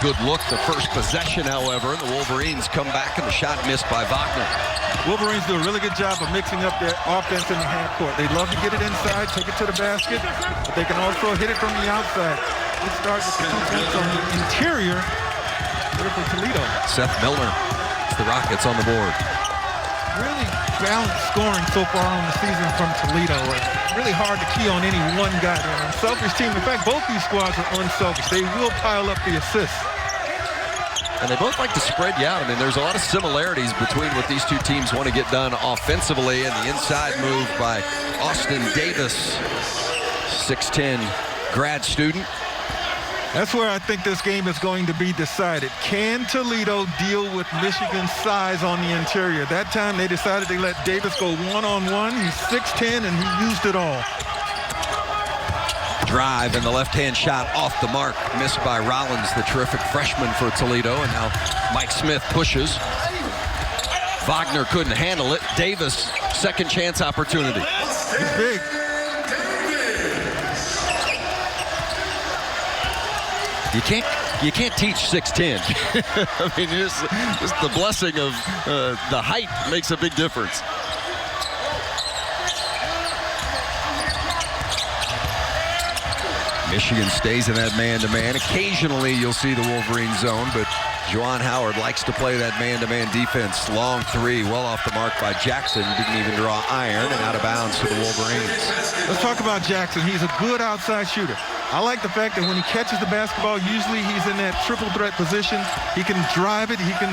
good look the first possession, however. The Wolverines come back and the shot missed by Wagner. Wolverines do a really good job of mixing up their offense in the half court. They love to get it inside, take it to the basket, but they can also hit it from the outside. It starts with the 2 points on the interior here for Toledo. Seth Milner, the Rockets on the board. Really balanced scoring so far on the season from Toledo. It's really hard to key on any one guy. They're an unselfish team. In fact, both these squads are unselfish. They will pile up the assists. And they both like to spread you out. I mean, there's a lot of similarities between what these two teams want to get done offensively, and the inside move by Austin Davis, 6'10" grad student. That's where I think this game is going to be decided. Can Toledo deal with Michigan's size on the interior? That time they decided to let Davis go one-on-one. He's 6'10", and he used it all. Drive and the left-hand shot off the mark, missed by Rollins, the terrific freshman for Toledo, and now Mike Smith pushes. Wagner couldn't handle it. Davis, second chance opportunity. He's big. You can't teach 6'10". I mean, just the blessing of the height makes a big difference. Michigan stays in that man-to-man. Occasionally you'll see the Wolverine zone, but Juwan Howard likes to play that man-to-man defense. Long three, well off the mark by Jackson. Didn't even draw iron, and out of bounds for the Wolverines. Let's talk about Jackson. He's a good outside shooter. I like the fact that when he catches the basketball, usually he's in that triple threat position. He can drive it, he can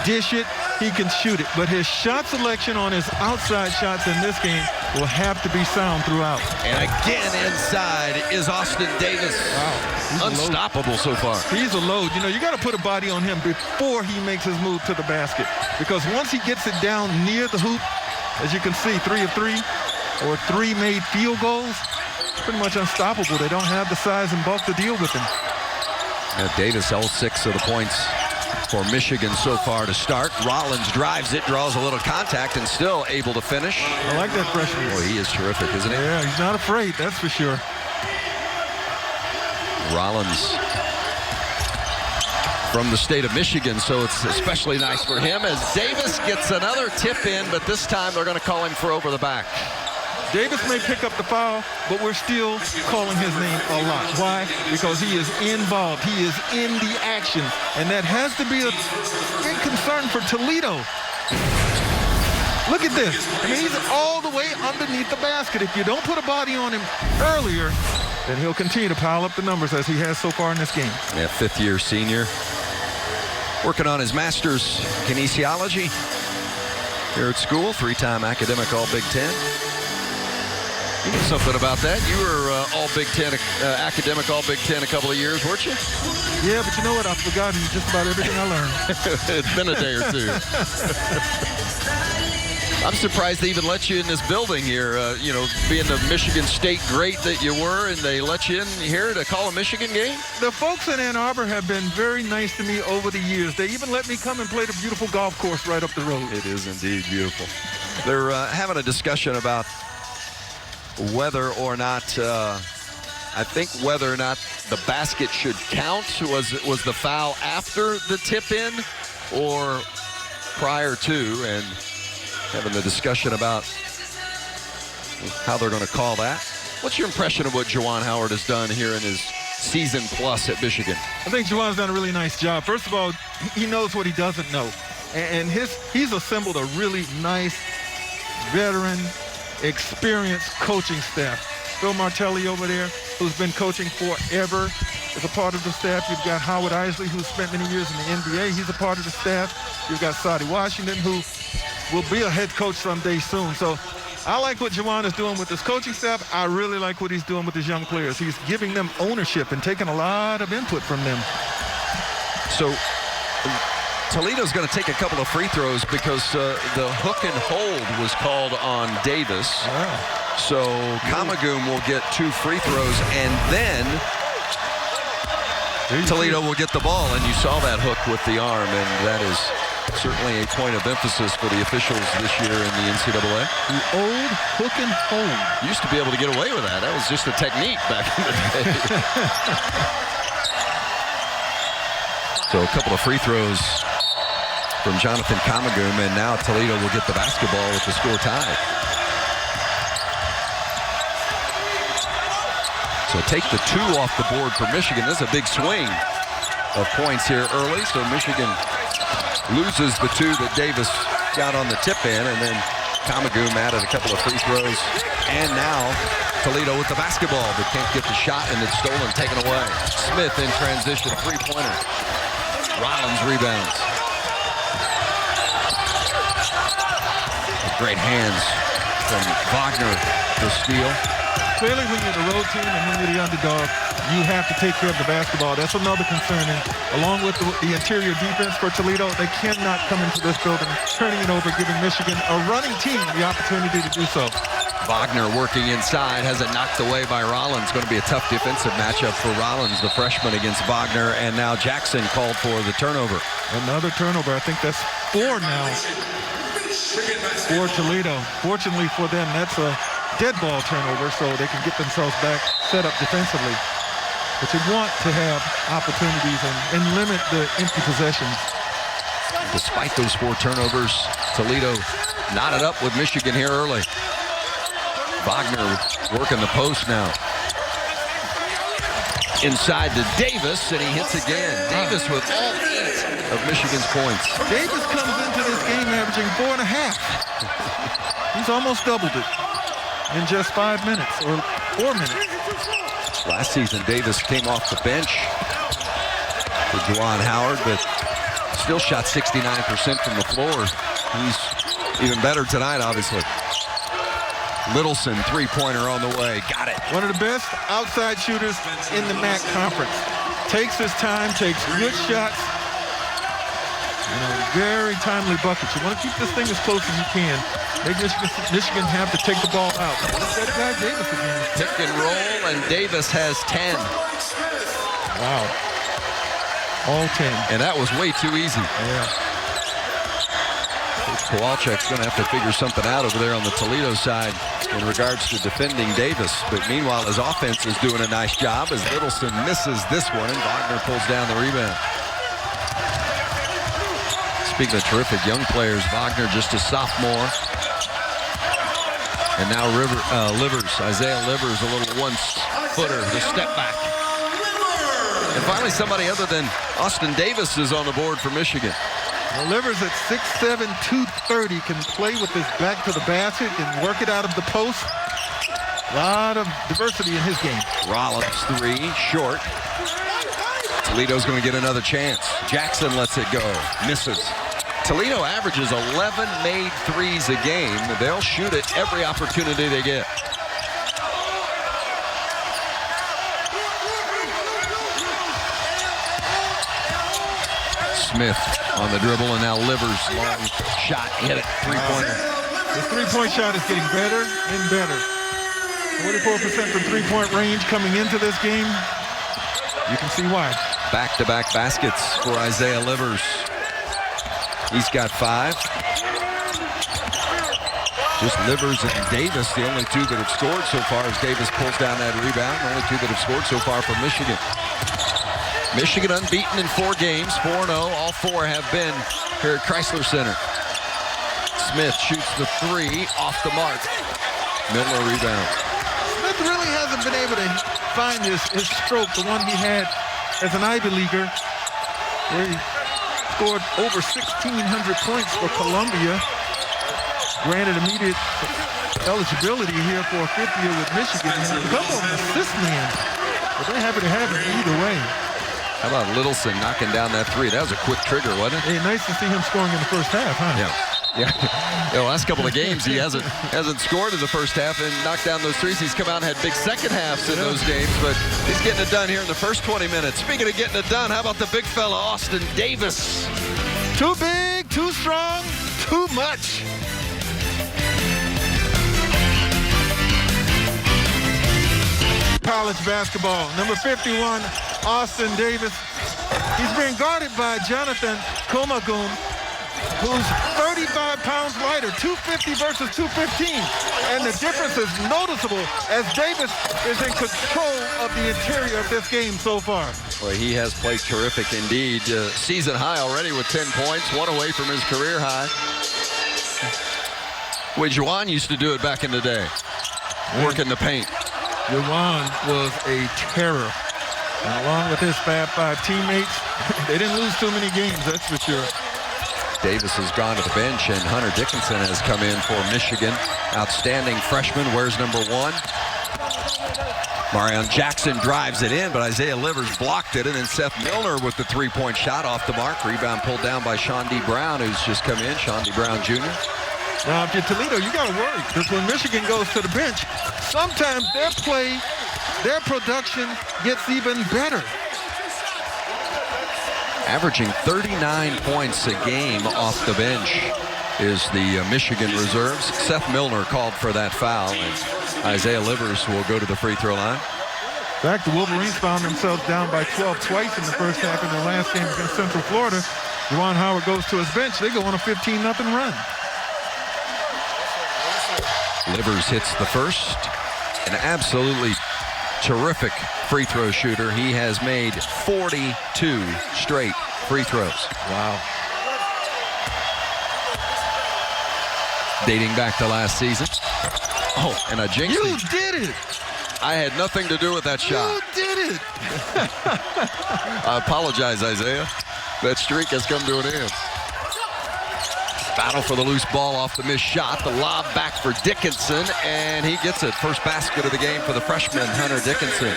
dish it, he can shoot it. But his shot selection on his outside shots in this game will have to be sound throughout. And again inside is Austin Davis. Wow. Unstoppable so far. He's a load. You know, you got to put a body on him before he makes his move to the basket. Because once he gets it down near the hoop, as you can see, 3 of 3 or 3 made field goals, pretty much unstoppable. They don't have the size and bulk to deal with him. Davis held 6 of the points for Michigan so far to start. Rollins drives it, draws a little contact, and still able to finish. I like that freshman. Boy, he is terrific, isn't he? Yeah, he's not afraid, that's for sure. Rollins from the state of Michigan, so it's especially nice for him as Davis gets another tip in, but this time they're going to call him for over the back. Davis may pick up the foul, but we're still calling his name a lot. Why? Because he is involved. He is in the action. And that has to be a big concern for Toledo. Look at this. I mean, he's all the way underneath the basket. If you don't put a body on him earlier, then he'll continue to pile up the numbers as he has so far in this game. Yeah, fifth-year senior. Working on his master's kinesiology here at school. 3-time academic All-Big Ten. You knew something about that. You were All-Big Ten, academic All-Big Ten a couple of years, weren't you? Yeah, but you know what? I've forgotten just about everything I learned. It's been a day or two. I'm surprised they even let you in this building here, you know, being the Michigan State great that you were, and they let you in here to call a Michigan game? The folks in Ann Arbor have been very nice to me over the years. They even let me come and play the beautiful golf course right up the road. It is indeed beautiful. They're having a discussion about whether or not, I think whether or not the basket should count. Was the foul after the tip in or prior to? And having the discussion about how they're going to call that. What's your impression of what Juwan Howard has done here in his season plus at Michigan? I think Juwan's done a really nice job. First of all, he knows what he doesn't know. And he's assembled a really nice, veteran, experienced coaching staff. Phil Martelli over there, who's been coaching forever, is a part of the staff. You've got Howard Isley, who's spent many years in the NBA. He's a part of the staff. You've got Sadi Washington, who will be a head coach someday soon. So I like what Juwan is doing with his coaching staff. I really like what he's doing with his young players. He's giving them ownership and taking a lot of input from them. So Toledo's going to take a couple of free throws because the hook and hold was called on Davis. Wow. So Kamagoon will get 2 free throws, and then Toledo will get the ball. And you saw that hook with the arm, and that is certainly a point of emphasis for the officials this year in the NCAA. The old hook and hold. Used to be able to get away with that. That was just a technique back in the day. So a couple of free throws from Jonathan Kamagum, and now Toledo will get the basketball with the score tied. So take the 2 off the board for Michigan. This is a big swing of points here early. So Michigan loses the 2 that Davis got on the tip in, and then Kamagum added a couple of free throws. And now Toledo with the basketball, but can't get the shot, and it's stolen, taken away. Smith in transition, three-pointer. Rollins rebounds. Great hands from Wagner to steal. Clearly, when you're the road team and when you're the underdog, you have to take care of the basketball. That's another concern. And along with the interior defense for Toledo, they cannot come into this building turning it over, giving Michigan, a running team, the opportunity to do so. Wagner working inside, has it knocked away by Rollins. Going to be a tough defensive matchup for Rollins, the freshman, against Wagner. And now Jackson called for the turnover. Another turnover. I think that's 4 now for Toledo. Fortunately for them, that's a dead ball turnover, so they can get themselves back set up defensively. But you want to have opportunities and limit the empty possessions. Despite those 4 turnovers, Toledo knotted up with Michigan here early. Wagner working the post now. Inside to Davis, and he hits again. Davis with all 8 of Michigan's points. Davis comes into this game averaging 4.5. He's almost doubled it in just 5 minutes or 4 minutes. Last season, Davis came off the bench for Juwan Howard, but still shot 69% from the floor. He's even better tonight, obviously. Littleson, three-pointer on the way. Got it. One of the best outside shooters in the MAC conference. Takes his time, takes good shots. Very timely buckets. You want to keep this thing as close as you can. Make Michigan have to take the ball out. That guy Davis again. Pick and roll, and Davis has 10. Wow. All 10. And that was way too easy. Yeah. Coach Kowalczyk's going to have to figure something out over there on the Toledo side in regards to defending Davis. But meanwhile, his offense is doing a nice job as Littleson misses this one, and Wagner pulls down the rebound. Speaking of terrific young players, Wagner just a sophomore. And now Isaiah Livers, a little one-footer, the step back. And finally, somebody other than Austin Davis is on the board for Michigan. Well, Livers at 6'7", 230, can play with his back to the basket and work it out of the post. A lot of diversity in his game. Rollins, 3, short. Toledo's going to get another chance. Jackson lets it go, misses. Toledo averages 11 made threes a game. They'll shoot it every opportunity they get. Smith on the dribble, and now Livers, long shot, hit it, three-pointer. The three-point shot is getting better and better. 44% from three-point range coming into this game. You can see why. Back-to-back baskets for Isaiah Livers. He's got 5. Just Livers and Davis, the only 2 that have scored so far as Davis pulls down that rebound. The only 2 that have scored so far for Michigan. Michigan unbeaten in 4 games, 4-0. All 4 have been here at Chrysler Center. Smith shoots the 3 off the mark. Miller rebounds. Smith really hasn't been able to find his stroke, the one he had as an Ivy Leaguer, where he scored over 1,600 points for Columbia. Granted immediate eligibility here for a 5th year with Michigan. He's become an assist man, but they're happy to have him either way. How about Littleson knocking down that 3? That was a quick trigger, wasn't it? Hey, nice to see him scoring in the first half, huh? Yeah. The last couple of games, he hasn't scored in the first half and knocked down those 3s. He's come out and had big second halves in those games, but he's getting it done here in the first 20 minutes. Speaking of getting it done, how about the big fella, Austin Davis? Too big, too strong, too much. College basketball, number 51, Austin Davis. He's being guarded by Jonathan Kamagum. who's 35 pounds lighter, 250 versus 215. And the difference is noticeable as Davis is in control of the interior of this game so far. Well, he has played terrific indeed. Season high already with 10 points, one away from his career high. Wade Juwan used to do it back in the day, working the paint. Juwan was a terror. And along with his Fab Five teammates, they didn't lose too many games, that's for sure. Davis has gone to the bench, and Hunter Dickinson has come in for Michigan. Outstanding freshman, wears number 1. Marion Jackson drives it in, but Isaiah Livers blocked it, and then Seth Milner with the three-point shot off the mark. Rebound pulled down by Sean D. Brown, who's just come in, Sean D. Brown Jr. Now, if you're Toledo, you got to worry, because when Michigan goes to the bench, sometimes their play, their production gets even better. Averaging 39 points a game off the bench is the Michigan reserves. Seth Milner called for that foul, and Isaiah Livers will go to the free throw line. In fact, the Wolverines found themselves down by 12 twice in the first half in their last game against Central Florida. Juwan Howard goes to his bench. They go on a 15-0 run. Livers hits the first. An absolutely terrific free throw shooter. He has made 42 straight free throws. Wow. Dating back to last season. Oh, and I jinxed You it. did it. I had nothing to do with that shot. You did it. I apologize, Isaiah. That streak has come to an end. Battle for the loose ball off the missed shot. The lob back for Dickinson, and he gets it. First basket of the game for the freshman, Hunter Dickinson.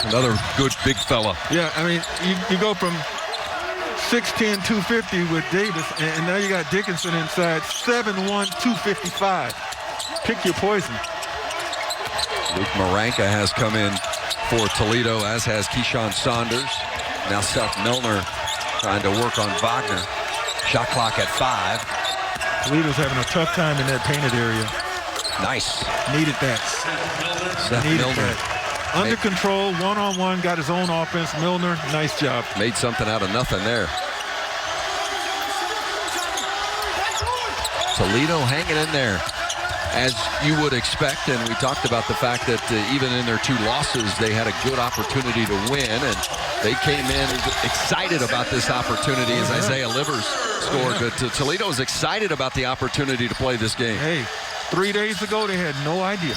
Another good big fella. Yeah, I mean, you go from 6'10", 250 with Davis, and now you got Dickinson inside, 7'1", 255. Pick your poison. Luke Maranka has come in for Toledo, as has Keyshawn Saunders. Now Seth Milner trying to work on Wagner. Shot clock at 5. Toledo's having a tough time in that painted area. Nice. Needed that. Seth Needed Milner that. Under control, one-on-one, got his own offense. Milner, nice job. made something out of nothing there. Toledo hanging in there, as you would expect, and we talked about the fact that even in their 2 losses, they had a good opportunity to win, and they came in excited about this opportunity as Isaiah Livers scored. But Toledo is excited about the opportunity to play this game. Hey, 3 days ago, they had no idea.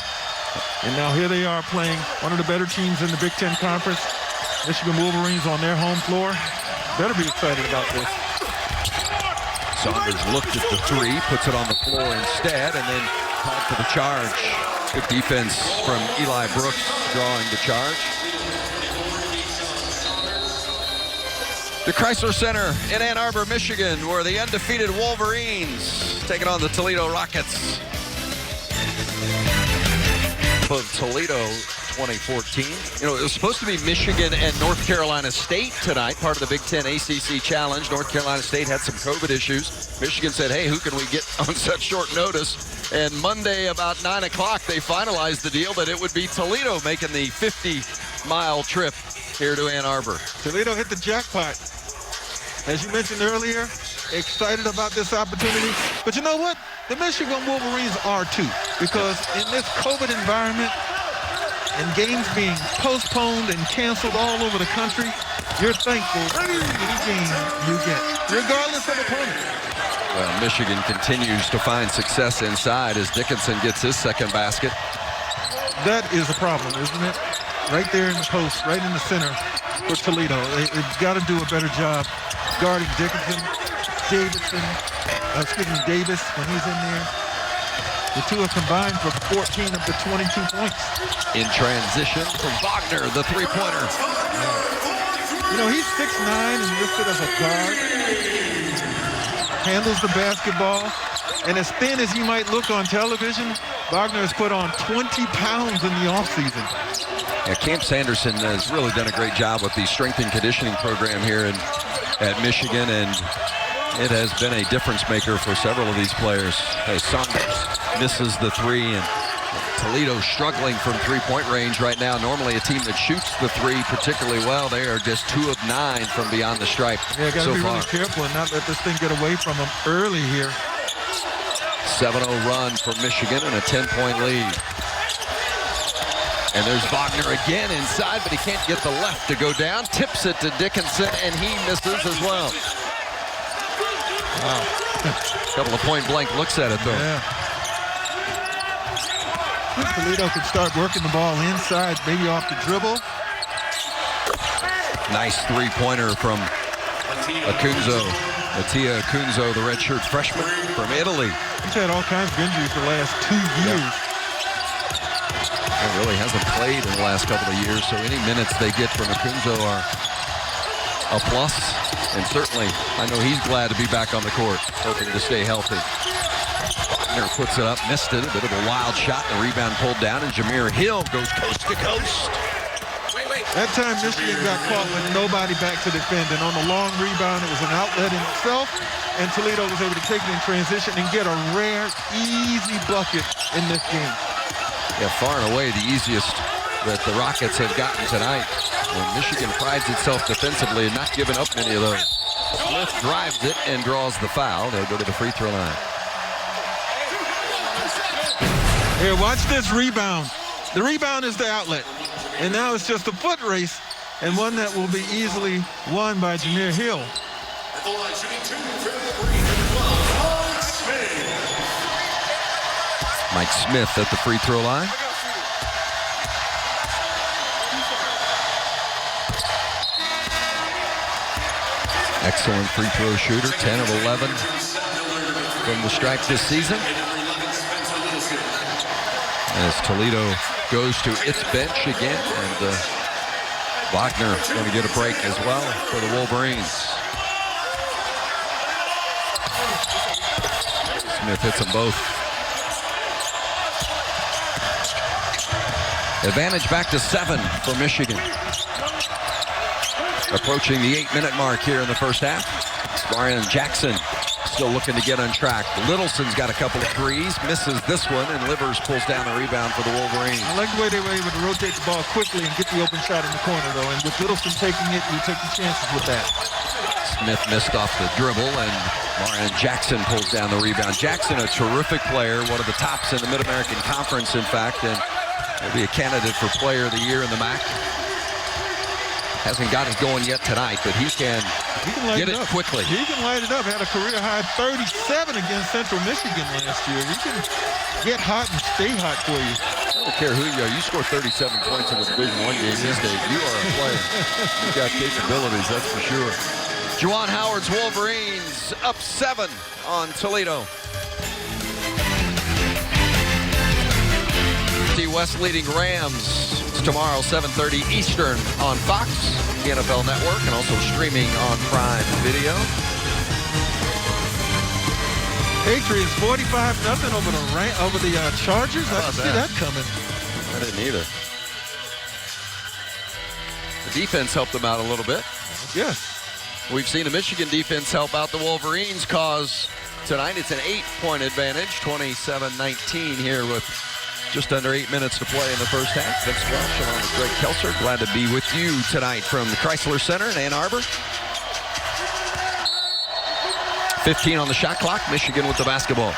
And now here they are playing one of the better teams in the Big Ten Conference. Michigan Wolverines on their home floor. Better be excited about this. Saunders looked at the 3, puts it on the floor instead, and then called for the charge. Good defense from Eli Brooks drawing the charge. The Chrysler Center in Ann Arbor, Michigan, where the undefeated Wolverines taking on the Toledo Rockets of Toledo 2014. You know, it was supposed to be Michigan and North Carolina State tonight, part of the Big Ten ACC Challenge. North Carolina State had some COVID issues. Michigan said, hey, who can we get on such short notice? And Monday about 9 o'clock, they finalized the deal that it would be Toledo making the 50-mile trip here to Ann Arbor. Toledo hit the jackpot. As you mentioned earlier, excited about this opportunity. But you know what? The Michigan Wolverines are too, because in this COVID environment and games being postponed and canceled all over the country, you're thankful for any game you get, regardless of opponent. Well, Michigan continues to find success inside as Dickinson gets his second basket. That is a problem, isn't it? Right there in the post, right in the center for Toledo. They've got to do a better job guarding Dickinson, Davis when he's in there. The two have combined for 14 of the 22 points. In transition from Wagner, the three-pointer. You know, he's 6'9" and listed as a guard. Handles the basketball. And as thin as he might look on television, Wagner has put on 20 pounds in the offseason. Yeah, Camp Sanderson has really done a great job with the strength and conditioning program here at Michigan, and it has been a difference maker for several of these players. Hey, Saunders misses the 3, and Toledo struggling from three-point range right now. Normally a team that shoots the three particularly well. They are just 2 of 9 from beyond the stripe Yeah, got to so be far. really careful and not let this thing get away from them early here. 7-0 run for Michigan and a 10-point lead. And there's Wagner again inside, but he can't get the left to go down. Tips it to Dickinson, and he misses as well. Wow. Couple of point-blank looks at it, though. Yeah. Toledo could start working the ball inside, maybe off the dribble. Nice three-pointer from Acunzo. Mattia Acunzo, the redshirt freshman from Italy. He's had all kinds of injuries the last 2 years. He really hasn't played in the last couple of years, so any minutes they get from Acunzo are a plus. And certainly, I know he's glad to be back on the court, hoping to stay healthy. Wagner puts it up, missed it, a bit of a wild shot, the rebound pulled down, and Jameer Hill goes coast to coast. That time Michigan got caught with nobody back to defend, and on the long rebound, it was an outlet in itself, and Toledo was able to take it in transition and get a rare, easy bucket in this game. Yeah, far and away the easiest that the Rockets have gotten tonight. When Michigan prides itself defensively and not giving up many of those. Smith drives it and draws the foul. They'll go to the free throw line. Here, watch this rebound. The rebound is the outlet. And now it's just a foot race, and one that will be easily won by Jameer Hill. Mike Smith at the free throw line. Excellent free throw shooter, 10 of 11 from the stripe this season. As Toledo goes to its bench again, and Wagner going to get a break as well for the Wolverines. Smith hits them both. Advantage back to 7 for Michigan. Approaching the 8-minute mark here in the first half. Marion Jackson still looking to get on track. Littleson's got a couple of threes, misses this one, and Livers pulls down the rebound for the Wolverines. I like the way they were able to rotate the ball quickly and get the open shot in the corner, though. And with Littleson taking it, you take the chances with that. Smith missed off the dribble, and Marion Jackson pulls down the rebound. Jackson, a terrific player, one of the tops in the Mid-American Conference, in fact, and will be a candidate for Player of the Year in the MAC. Hasn't got it going yet tonight, but he can get it quickly. He can light it up. Had a career-high 37 against Central Michigan last year. He can get hot and stay hot for you. I don't care who you are. You score 37 points in a Division I game these days. You are a player. You've got capabilities, that's for sure. Juwan Howard's Wolverines up 7 on Toledo. West leading Rams. It's tomorrow, 7:30 Eastern on Fox, the NFL Network, and also streaming on Prime Video. Patriots 45-0 over the Chargers. I didn't see that coming. I didn't either. The defense helped them out a little bit. Yes. We've seen the Michigan defense help out the Wolverines, cause tonight it's an 8-point advantage, 27-19 here with just under 8 minutes to play in the first half. Vince Welch along with Greg Kelser. Glad to be with you tonight from the Chrysler Center in Ann Arbor. 15 on the shot clock. Michigan with the basketball.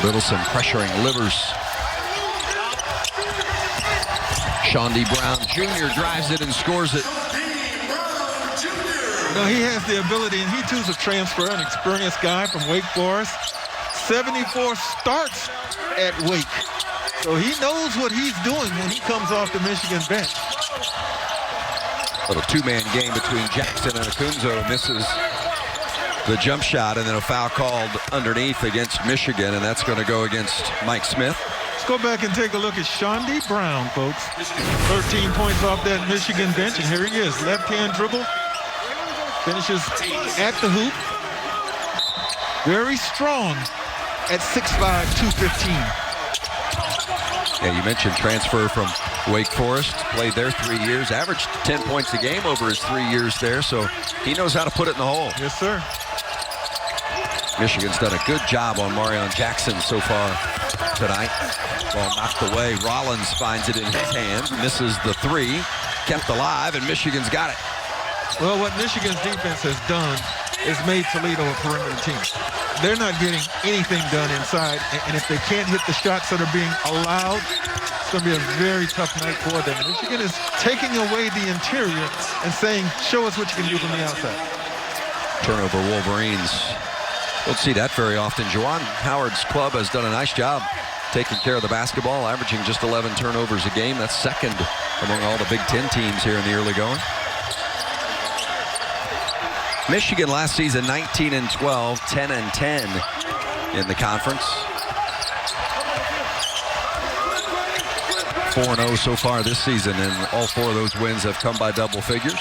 Littleson pressuring Livers. Shawnee Brown Jr. drives it and scores it. No, he has the ability, and he too is a transfer, an experienced guy from Wake Forest. 74 starts at Wake. So he knows what he's doing when he comes off the Michigan bench. Little two-man game between Jackson and Acunzo. Misses the jump shot, and then a foul called underneath against Michigan, and that's going to go against Mike Smith. Let's go back and take a look at Shawnee Brown, folks. 13 points off that Michigan bench, and here he is. Left-hand dribble. Finishes at the hoop. Very strong at 6'5", 215. Yeah, you mentioned transfer from Wake Forest. Played there 3 years. Averaged 10 points a game over his 3 years there, so he knows how to put it in the hole. Yes, sir. Michigan's done a good job on Marion Jackson so far tonight. Ball knocked away. Rollins finds it in his hand, misses the three, kept alive, and Michigan's got it. Well, what Michigan's defense has done is made Toledo a perimeter team. They're not getting anything done inside, and if they can't hit the shots that are being allowed, it's going to be a very tough night for them. Michigan is taking away the interior and saying, show us what you can do from the outside. Turnover Wolverines. Don't see that very often. Juwan Howard's club has done a nice job taking care of the basketball, averaging just 11 turnovers a game. That's second among all the Big Ten teams here in the early going. Michigan last season 19-12, 10-10 in the conference. 4-0 so far this season, and all four of those wins have come by double figures.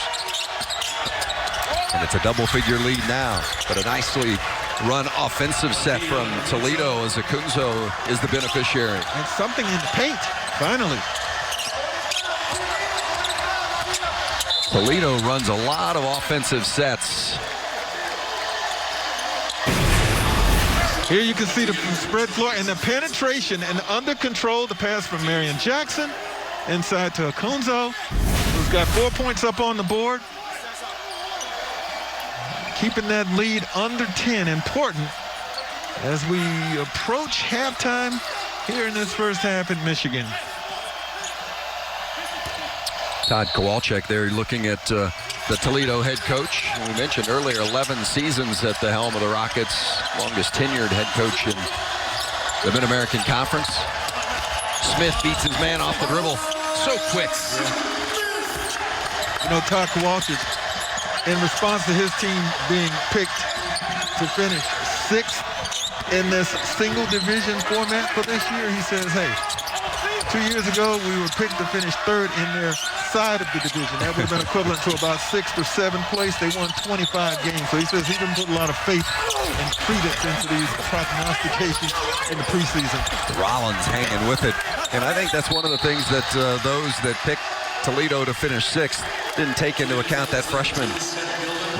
And it's a double-figure lead now, but a nicely run offensive set from Toledo as Akunzo is the beneficiary. And something in the paint, finally. Toledo runs a lot of offensive sets. Here you can see the spread floor and the penetration and under control. The pass from Marion Jackson inside to Akunzo, who's got 4 points up on the board. Keeping that lead under 10 important as we approach halftime here in this first half in Michigan. Todd Kowalczyk there looking at the Toledo head coach. We mentioned earlier 11 seasons at the helm of the Rockets, longest tenured head coach in the Mid-American Conference. Smith beats his man off the dribble so quick. You know, Todd Kowalczyk, in response to his team being picked to finish 6th in this single division format for this year, he says, hey, 2 years ago we were picked to finish 3rd in their side of the division. That would have been equivalent to about 6th or 7th place. They won 25 games. So he says he didn't put a lot of faith and credence into these prognostications in the preseason. Rollins hanging with it. And I think that's one of the things that those that picked Toledo to finish 6th didn't take into account that freshman,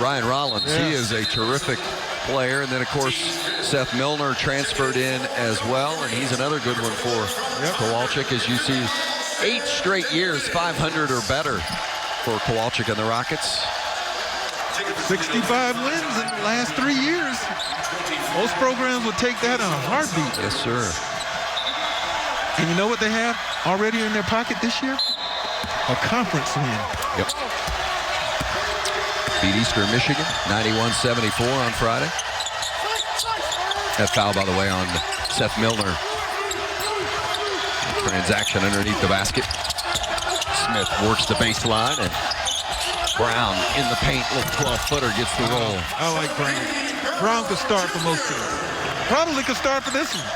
Ryan Rollins. Yeah. He is a terrific player. And then, of course, Seth Milner transferred in as well, and he's another good one for Kowalczyk, as you see 8 straight years, 500 or better for Kowalczyk and the Rockets. 65 wins in the last 3 years. Most programs would take that on a heartbeat. Yes, sir. And you know what they have already in their pocket this year? A conference win. Yep. Beat Eastern Michigan, 91-74 on Friday. That foul, by the way, on Seth Milner. Transaction underneath the basket. Smith works the baseline, and Brown in the paint, little 12-footer gets the roll. I like Brown. Brown could start for most teams. Probably could start for this one.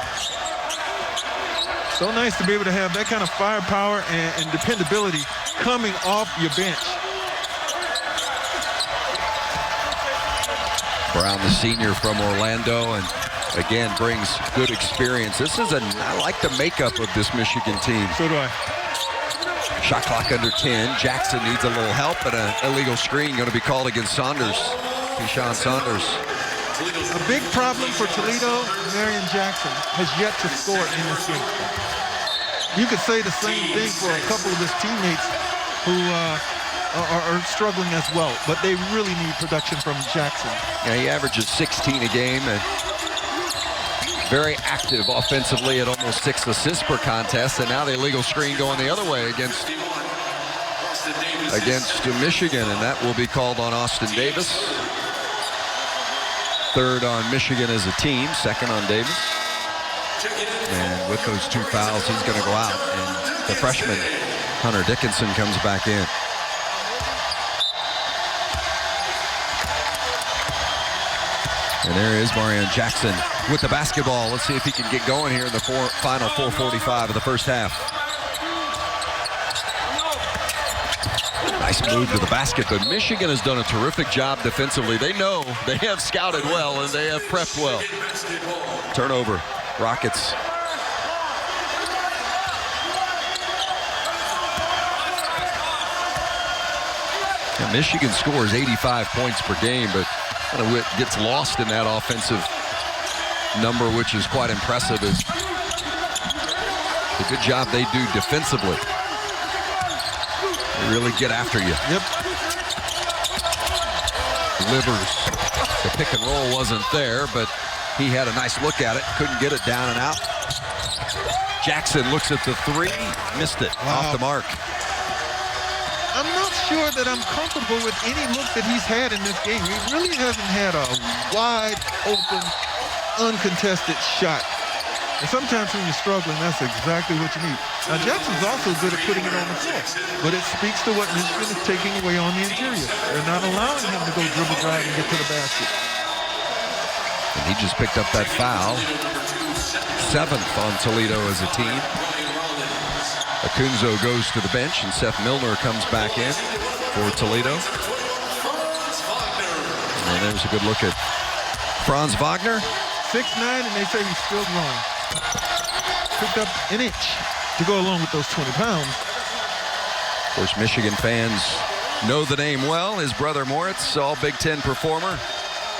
So nice to be able to have that kind of firepower and dependability coming off your bench. Brown, the senior from Orlando, and again brings good experience. I like the makeup of this Michigan team. So do I. Shot clock under 10. Jackson needs a little help, and an illegal screen going to be called against Saunders. Keyshawn Saunders. A big problem for Toledo, Marion Jackson has yet to score in this game. You could say the same thing for a couple of his teammates who are struggling as well, but they really need production from Jackson. Yeah, he averages 16 a game and very active offensively at almost 6 assists per contest, and now the illegal screen going the other way against Michigan, and that will be called on Austin Davis. 3rd on Michigan as a team, 2nd on Davis. And with those 2 fouls, he's going to go out, and the freshman, Hunter Dickinson, comes back in. And there is Marion Jackson with the basketball. Let's see if he can get going here in the final 4:45 of the first half. Nice move to the basket, but Michigan has done a terrific job defensively. They know they have scouted well and they have prepped well. Turnover, Rockets. Now, Michigan scores 85 points per game, but kind of gets lost in that offensive number, which is quite impressive, is the good job they do defensively. They really get after you. Yep. Livers. The pick and roll wasn't there, but he had a nice look at it. Couldn't get it down and out. Jackson looks at the three. Missed it. Wow. Off the mark. I'm not sure that I'm comfortable with any look that he's had in this game. He really hasn't had a wide open, uncontested shot. And sometimes when you're struggling, that's exactly what you need. Now, Jackson's also good at putting it on the floor, but it speaks to what Michigan is taking away on the interior. They're not allowing him to go dribble drive and get to the basket. And he just picked up that foul. 7th on Toledo as a team. Akunzo goes to the bench, and Seth Milner comes back in for Toledo. And there's a good look at Franz Wagner. 6'9", and they say he's still growing. Picked up an inch to go along with those 20 pounds. Of course, Michigan fans know the name well. His brother Moritz, all Big Ten performer,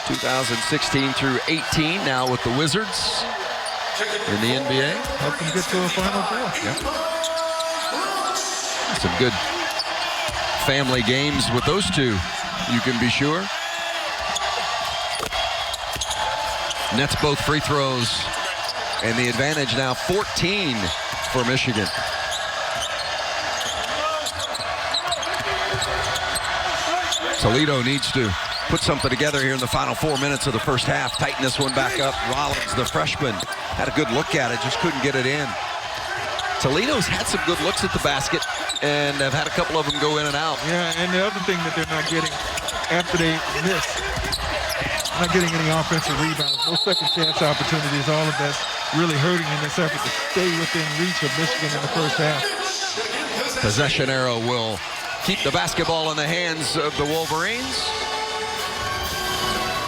2016 through 18, now with the Wizards in the NBA. Helped them get to a Final Four. Yep. Some good family games with those two, you can be sure. Nets both free throws, and the advantage now 14 for Michigan. Toledo needs to put something together here in the final 4 minutes of the first half. Tighten this one back up. Rollins, the freshman, had a good look at it, just couldn't get it in. Toledo's had some good looks at the basket, and have had a couple of them go in and out. Yeah, and the other thing that they're not getting after they miss, not getting any offensive rebounds, no second chance opportunities, all of that's really hurting in this effort to stay within reach of Michigan in the first half. Possession arrow will keep the basketball in the hands of the Wolverines.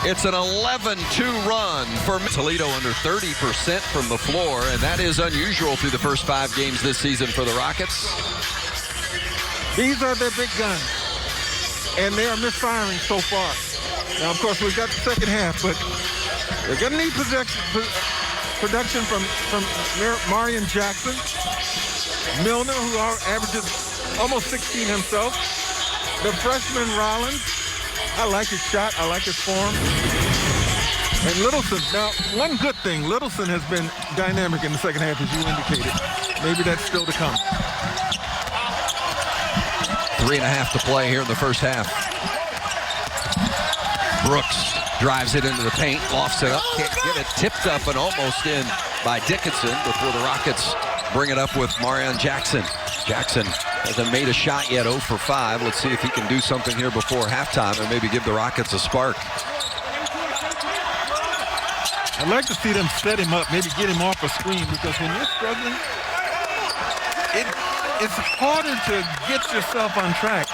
It's an 11-2 run for Toledo, under 30% from the floor, and that is unusual through the first 5 games this season for the Rockets. These are their big guns, and they are misfiring so far. Now, of course, we've got the second half, but they're going to need production from Marion Jackson, Milner, who averages almost 16 himself, the freshman Rollins. I like his shot. I like his form. And Littleson. Now, one good thing, Littleson has been dynamic in the second half, as you indicated. Maybe that's still to come. 3.5 to play here in the first half. Brooks drives it into the paint, lofts it up, can't get it, tipped up and almost in by Dickinson before the Rockets bring it up with Marion Jackson. Jackson hasn't made a shot yet, 0 for 5. Let's see if he can do something here before halftime and maybe give the Rockets a spark. I'd like to see them set him up, maybe get him off a screen, because when you're struggling, it's harder to get yourself on track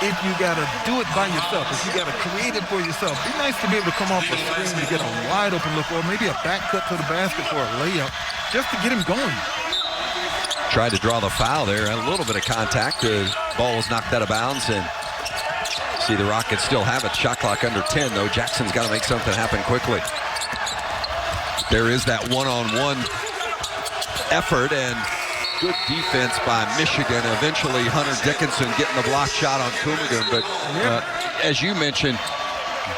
if you got to do it by yourself, if you got to create it for yourself. Be nice to be able to come off a screen to get a wide open look, or maybe a back cut to the basket for a layup, just to get him going. Tried to draw the foul there, a little bit of contact. The ball was knocked out of bounds, and see the Rockets still have it. Shot clock under 10, though. Jackson's got to make something happen quickly. There is that one-on-one effort, and good defense by Michigan. Eventually, Hunter Dickinson getting the block shot on Coumadin, but as you mentioned,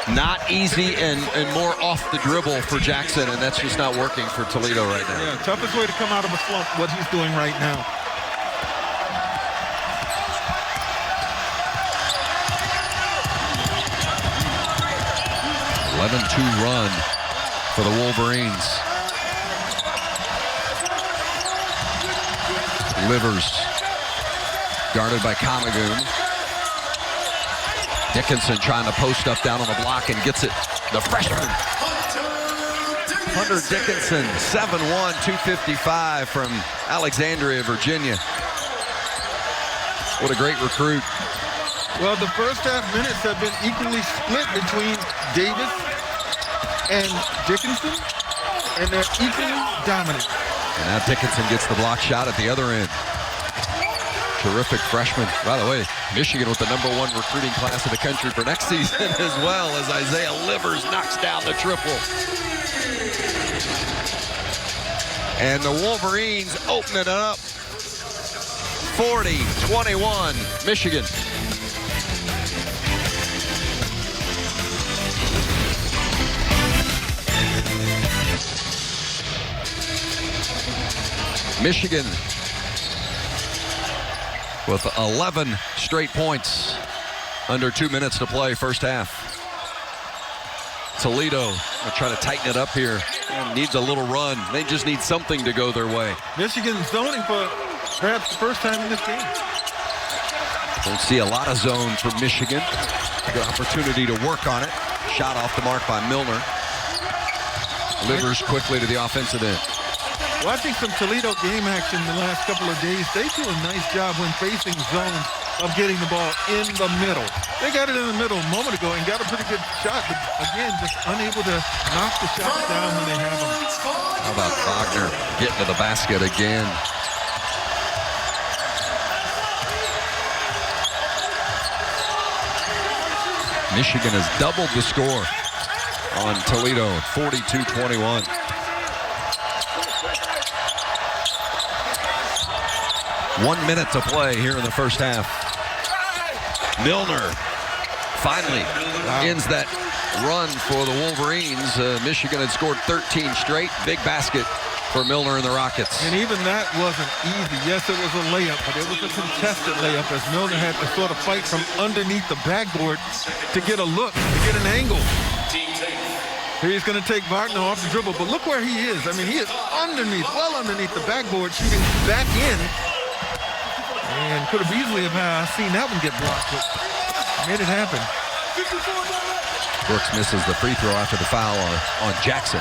not easy and more off the dribble for Jackson, and that's just not working for Toledo right now. Yeah, toughest way to come out of a slump, what he's doing right now. An 11-2 run for the Wolverines. Livers guarded by Coumadin. Dickinson trying to post up down on the block and gets it. The freshman, Hunter Dickinson, 7'1", 255 from Alexandria, Virginia. What a great recruit. Well, the first half minutes have been equally split between Davis and Dickinson, and they're equally dominant. And now Dickinson gets the block shot at the other end. Terrific freshman. By the way, Michigan with the #1 recruiting class in the country for next season as well, as Isaiah Livers knocks down the triple. And the Wolverines open it up. 40-21, Michigan. Michigan with 11 straight points under 2 minutes to play first half. Toledo trying to tighten it up here. Needs a little run. They just need something to go their way. Michigan zoning for perhaps the first time in this game. Don't see a lot of zone from Michigan. Good opportunity to work on it. Shot off the mark by Milner. Livers quickly to the offensive end. Watching some Toledo game action the last couple of days, they do a nice job when facing zones of getting the ball in the middle. They got it in the middle a moment ago and got a pretty good shot, but again, just unable to knock the shots down when they have them. How about Wagner getting to the basket again? Michigan has doubled the score on Toledo, 42-21. One minute to play here in the first half. Milner finally ends that run for the Wolverines. Michigan had scored 13 straight. Big basket for Milner and the Rockets. And even that wasn't easy. Yes, it was a layup, but it was a contested layup as Milner had to sort of fight from underneath the backboard to get a look, to get an angle. Here he's going to take Wagner off the dribble, but look where he is. I mean, he is underneath, well underneath the backboard, shooting back in. And could have easily have seen that one get blocked, but made it happen. Brooks misses the free throw after the foul on Jackson.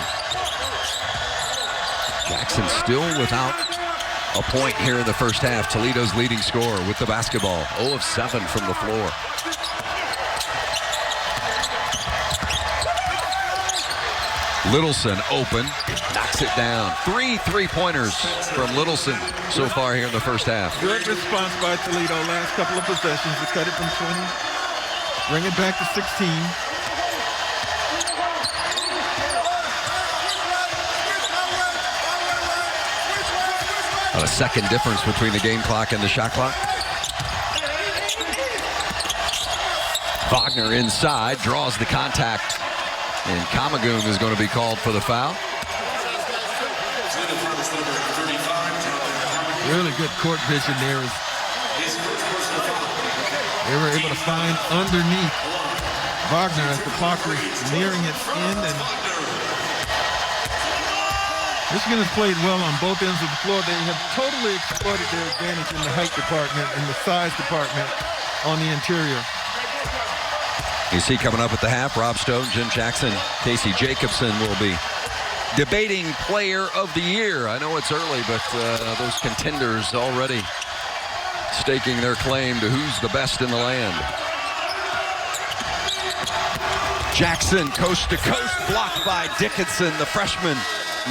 Jackson still without a point here in the first half. Toledo's leading scorer with the basketball. 0 of 7 from the floor. Littleson open, knocks it down. 3 3-pointers from Littleson so far here in the first half. Good response by Toledo. Last couple of possessions to cut it from 20, bring it back to 16. A second difference between the game clock and the shot clock. Wagner inside, draws the contact. And Kamagoon is going to be called for the foul. Really good court vision there. They were able to find underneath Wagner as the clock was nearing its end. And Michigan has played well on both ends of the floor. They have totally exploited their advantage in the height department and the size department on the interior. You see coming up at the half, Rob Stone, Jim Jackson, Casey Jacobson will be debating player of the year. I know it's early, but those contenders already staking their claim to who's the best in the land. Jackson, coast to coast, blocked by Dickinson, the freshman.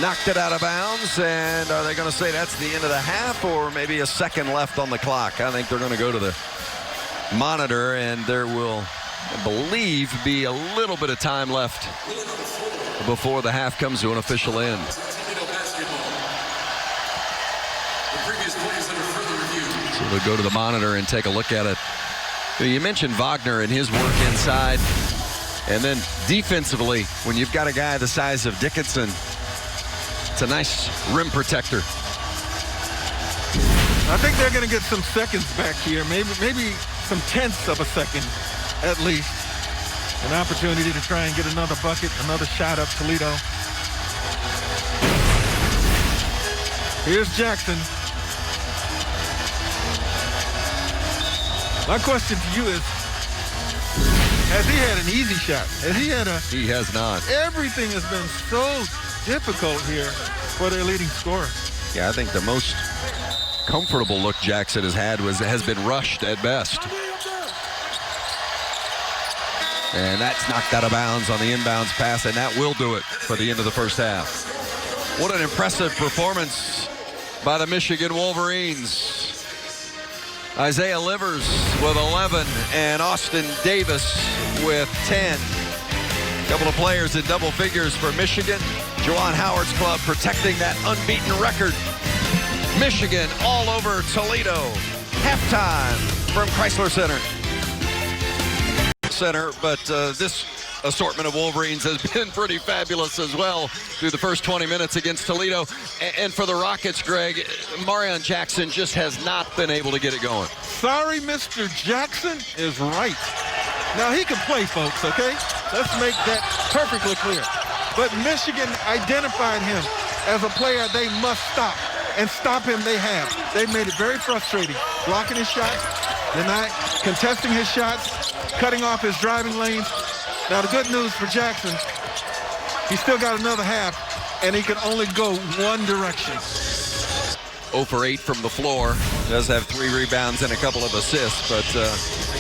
Knocked it out of bounds, and are they going to say that's the end of the half or maybe a second left on the clock? I think they're going to go to the monitor, and there will, I believe, be a little bit of time left before the half comes to an official end. So they'll go to the monitor and take a look at it. You mentioned Wagner and his work inside, and then defensively, when you've got a guy the size of Dickinson, it's a nice rim protector. I think they're going to get some seconds back here, maybe some tenths of a second at least. An opportunity to try and get another bucket, another shot up Toledo. Here's Jackson. My question to you is, has he had an easy shot? He has not. Everything has been so difficult here for their leading scorer. Yeah, I think the most comfortable look Jackson has had has been rushed at best. And that's knocked out of bounds on the inbounds pass, and that will do it for the end of the first half. What an impressive performance by the Michigan Wolverines. Isaiah Livers with 11 and Austin Davis with 10. A couple of players in double figures for Michigan. Juwan Howard's club protecting that unbeaten record. Michigan all over Toledo. Halftime from Chrysler Center. But this assortment of Wolverines has been pretty fabulous as well through the first 20 minutes against Toledo. And for the Rockets, Greg, Marion Jackson just has not been able to get it going. Sorry, Mr. Jackson is right. Now, he can play, folks, okay? Let's make that perfectly clear. But Michigan identified him as a player they must stop. And stop him they have. They've made it very frustrating. Blocking his shots, contesting his shots, cutting off his driving lanes. Now, the good news for Jackson, he's still got another half, and he can only go one direction. 0 for 8 from the floor. Does have 3 rebounds and a couple of assists, but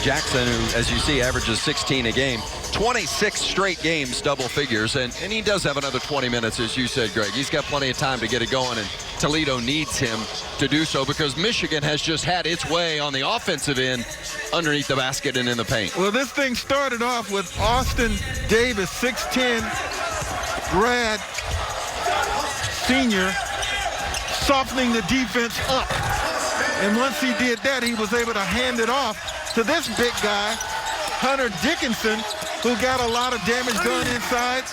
Jackson, who, as you see, averages 16 a game, 26 straight games, double figures, and he does have another 20 minutes, as you said, Greg. He's got plenty of time to get it going, and Toledo needs him to do so because Michigan has just had its way on the offensive end underneath the basket and in the paint. Well, this thing started off with Austin Davis, 6'10", grad, senior, softening the defense up. And once he did that, he was able to hand it off to this big guy, Hunter Dickinson, who got a lot of damage done inside.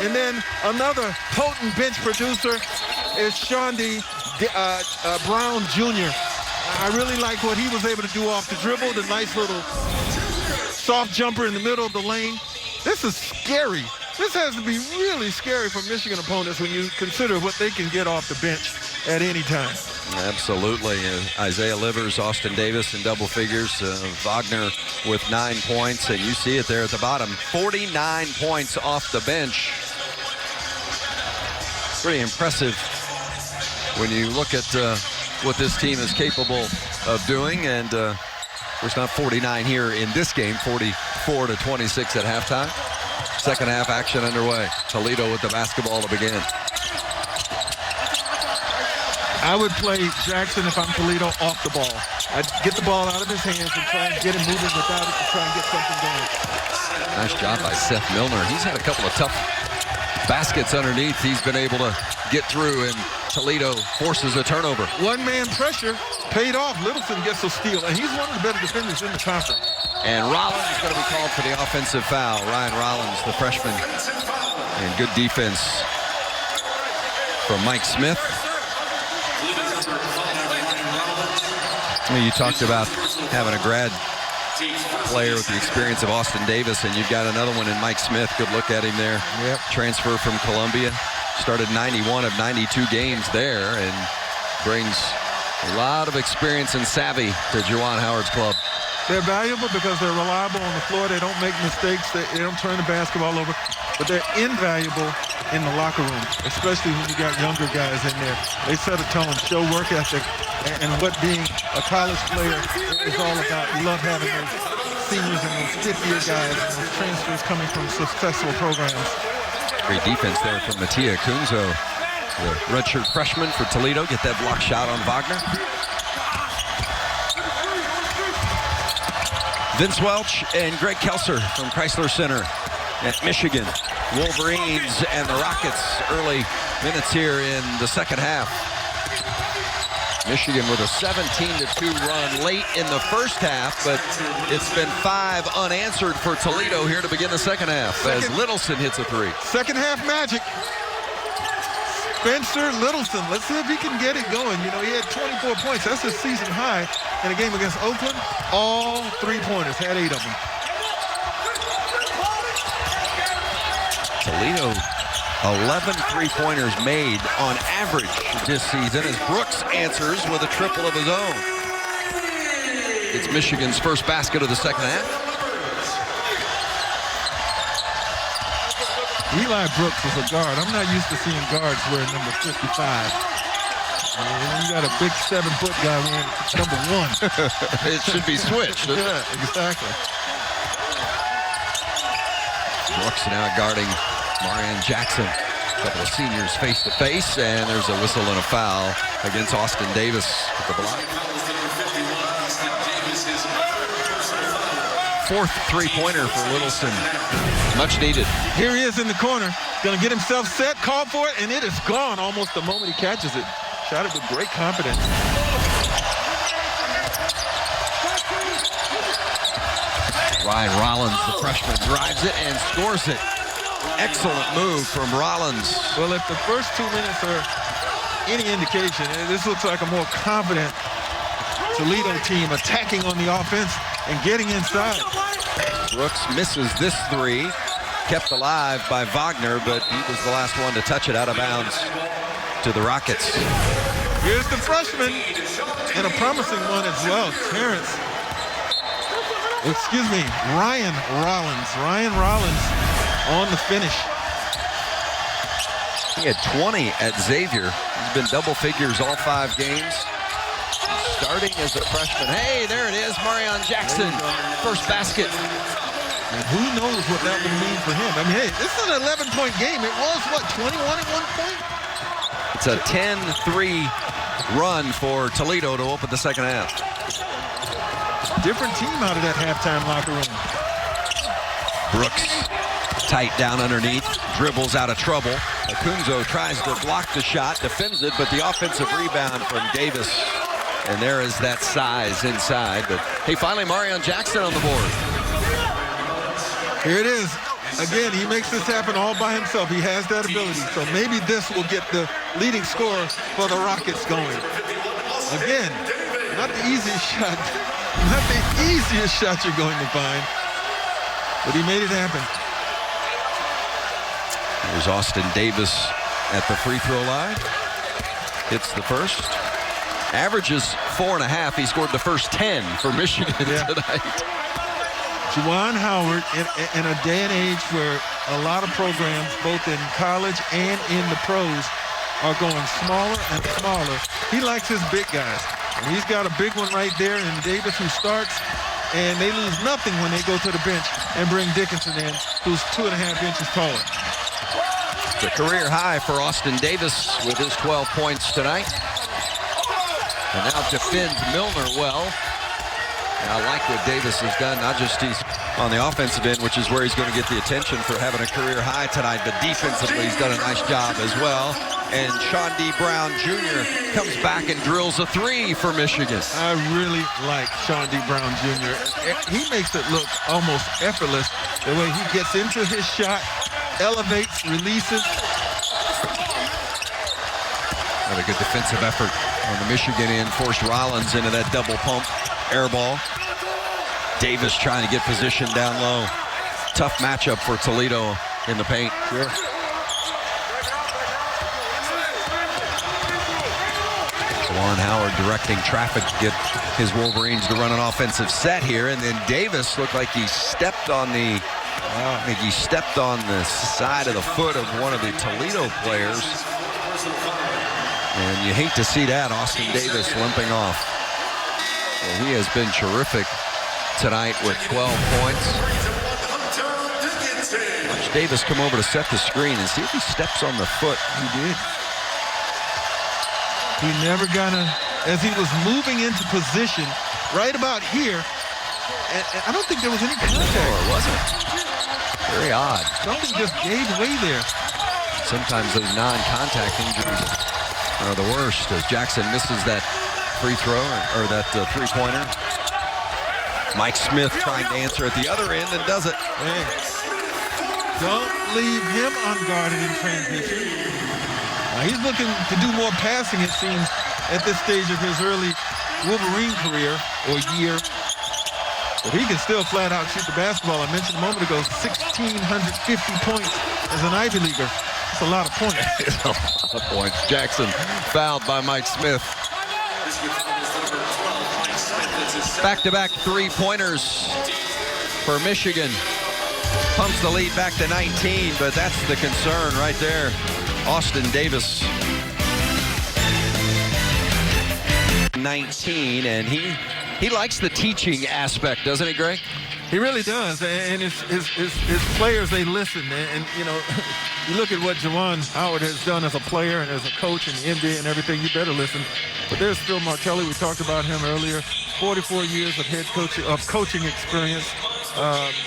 And then another potent bench producer is Shawnee Brown Jr. I really like what he was able to do off the dribble, the nice little soft jumper in the middle of the lane. This is scary. This has to be really scary for Michigan opponents when you consider what they can get off the bench at any time. Absolutely. Isaiah Livers, Austin Davis in double figures. Wagner with 9 points, and you see it there at the bottom. 49 points off the bench. Pretty impressive when you look at what this team is capable of doing. And there's not 49 here in this game, 44 to 26 at halftime. Second half action underway. Toledo with the basketball to begin. I would play Jackson if I'm Toledo off the ball. I'd get the ball out of his hands and try and get him moving without it to try and get something going. Nice job by Seth Milner. He's had a couple of tough baskets underneath. He's been able to get through, and Toledo forces a turnover. One-man pressure paid off. Littleton gets a steal, and he's one of the better defenders in the conference. And Rollins is going to be called for the offensive foul. Ryan Rollins, the freshman, and good defense from Mike Smith. You talked about having a grad player with the experience of Austin Davis, and you've got another one in Mike Smith. Good look at him there. Yep. Transfer from Columbia. Started 91 of 92 games there and brings a lot of experience and savvy to Juwan Howard's club. They're valuable because they're reliable on the floor. They don't make mistakes. They don't turn the basketball over. But they're invaluable in the locker room, especially when you got younger guys in there. They set a tone, show work ethic, and what being a college player is all about. We love having those seniors and those fifth-year guys and those transfers coming from successful programs. Great defense there from Mattia Kunzo, the redshirt freshman for Toledo. Get that block shot on Wagner. Vince Welch and Greg Kelser from Chrysler Center at Michigan. Wolverines and the Rockets early minutes here in the second half. Michigan with a 17-2 run late in the first half, but it's been 5 unanswered for Toledo here to begin the second half as Littleson hits a 3. Second half magic. Spencer Littleson, let's see if he can get it going. You know, he had 24 points. That's his season high in a game against Oakland. All 3-pointers, had 8 of them. Toledo, 11 3-pointers made on average this season as Brooks answers with a triple of his own. It's Michigan's first basket of the second half. Eli Brooks was a guard. I'm not used to seeing guards wearing number 55. And you got a big 7-foot guy wearing number 1. It should be switched. Yeah, exactly. Brooks now guarding Marion Jackson. A couple of seniors face-to-face, and there's a whistle and a foul against Austin Davis with the block. Fourth 3-pointer for Littleson. Much needed. Here he is in the corner. going to get himself set, call for it, and it is gone almost the moment he catches it. Shot it with great confidence. Ryan Rollins, the freshman, drives it and scores it. Excellent move from Rollins. Well, if the first 2 minutes are any indication, this looks like a more confident Toledo team attacking on the offense and getting inside. Brooks misses this three. Kept alive by Wagner, but he was the last one to touch it out of bounds to the Rockets. Here's the freshman, and a promising one as well, Ryan Rollins. Ryan Rollins on the finish. He had 20 at Xavier. He's been double figures all 5 games. Starting as a freshman. Hey, there it is, Marion Jackson. First basket. And who knows what that would mean for him. I mean, hey, this is an 11-point game. It was, what, 21 at one point? It's a 10-3 run for Toledo to open the second half. Different team out of that halftime locker room. Brooks tight down underneath, dribbles out of trouble. Akunzo tries to block the shot, defends it, but the offensive rebound from Davis. And there is that size inside. But hey, finally Marion Jackson on the board. Here it is. Again, he makes this happen all by himself. He has that ability. So maybe this will get the leading scorer for the Rockets going. Again, not the easiest shot. Not the easiest shot you're going to find. But he made it happen. There's Austin Davis at the free throw line. Hits the first. Averages 4.5. He scored the first 10 for Michigan tonight. Juwan Howard, in a day and age where a lot of programs, both in college and in the pros, are going smaller and smaller. He likes his big guys. And he's got a big one right there in Davis, who starts, and they lose nothing when they go to the bench and bring Dickinson in, who's 2.5 inches taller. It's a career high for Austin Davis with his 12 points tonight. And now defends Milner well. And I like what Davis has done, not just he's on the offensive end, which is where he's going to get the attention for having a career high tonight, but defensively he's done a nice job as well. And Sean D. Brown Jr. comes back and drills a 3 for Michigan. I really like Sean D. Brown Jr. He makes it look almost effortless, the way he gets into his shot, elevates, releases. Another good defensive effort on the Michigan end, forced Rollins into that double pump air ball. Davis trying to get position down low. Tough matchup for Toledo in the paint. Sure. Juwan Howard directing traffic to get his Wolverines to run an offensive set here, and then Davis looked like he stepped on the side of the foot of one of the Toledo players. And you hate to see that, Austin Davis limping off. Well, he has been terrific tonight with 12 points. Watch Davis come over to set the screen and see if he steps on the foot. He did. He never got as he was moving into position right about here, and I don't think there was any contact. Oh, it wasn't. Very odd. Something just gave way there. Sometimes those non-contact injuries are the worst, as Jackson misses that free throw, or that three-pointer. Mike Smith trying to answer at the other end and does it. Hey, don't leave him unguarded in transition. Now he's looking to do more passing, it seems, at this stage of his early Wolverine career or year. But he can still flat out shoot the basketball. I mentioned a moment ago, 1,650 points as an Ivy Leaguer. That's a lot of points. It's a lot of points. Jackson fouled by Mike Smith. Back-to-back three-pointers for Michigan. Pumps the lead back to 19, but that's the concern right there. Austin Davis. 19, and he likes the teaching aspect, doesn't he, Greg? He really does, and his players, they listen. And you know, you look at what Juwan Howard has done as a player and as a coach in the NBA and everything, you better listen. But there's Phil Martelli, we talked about him earlier, 44 years of coaching experience,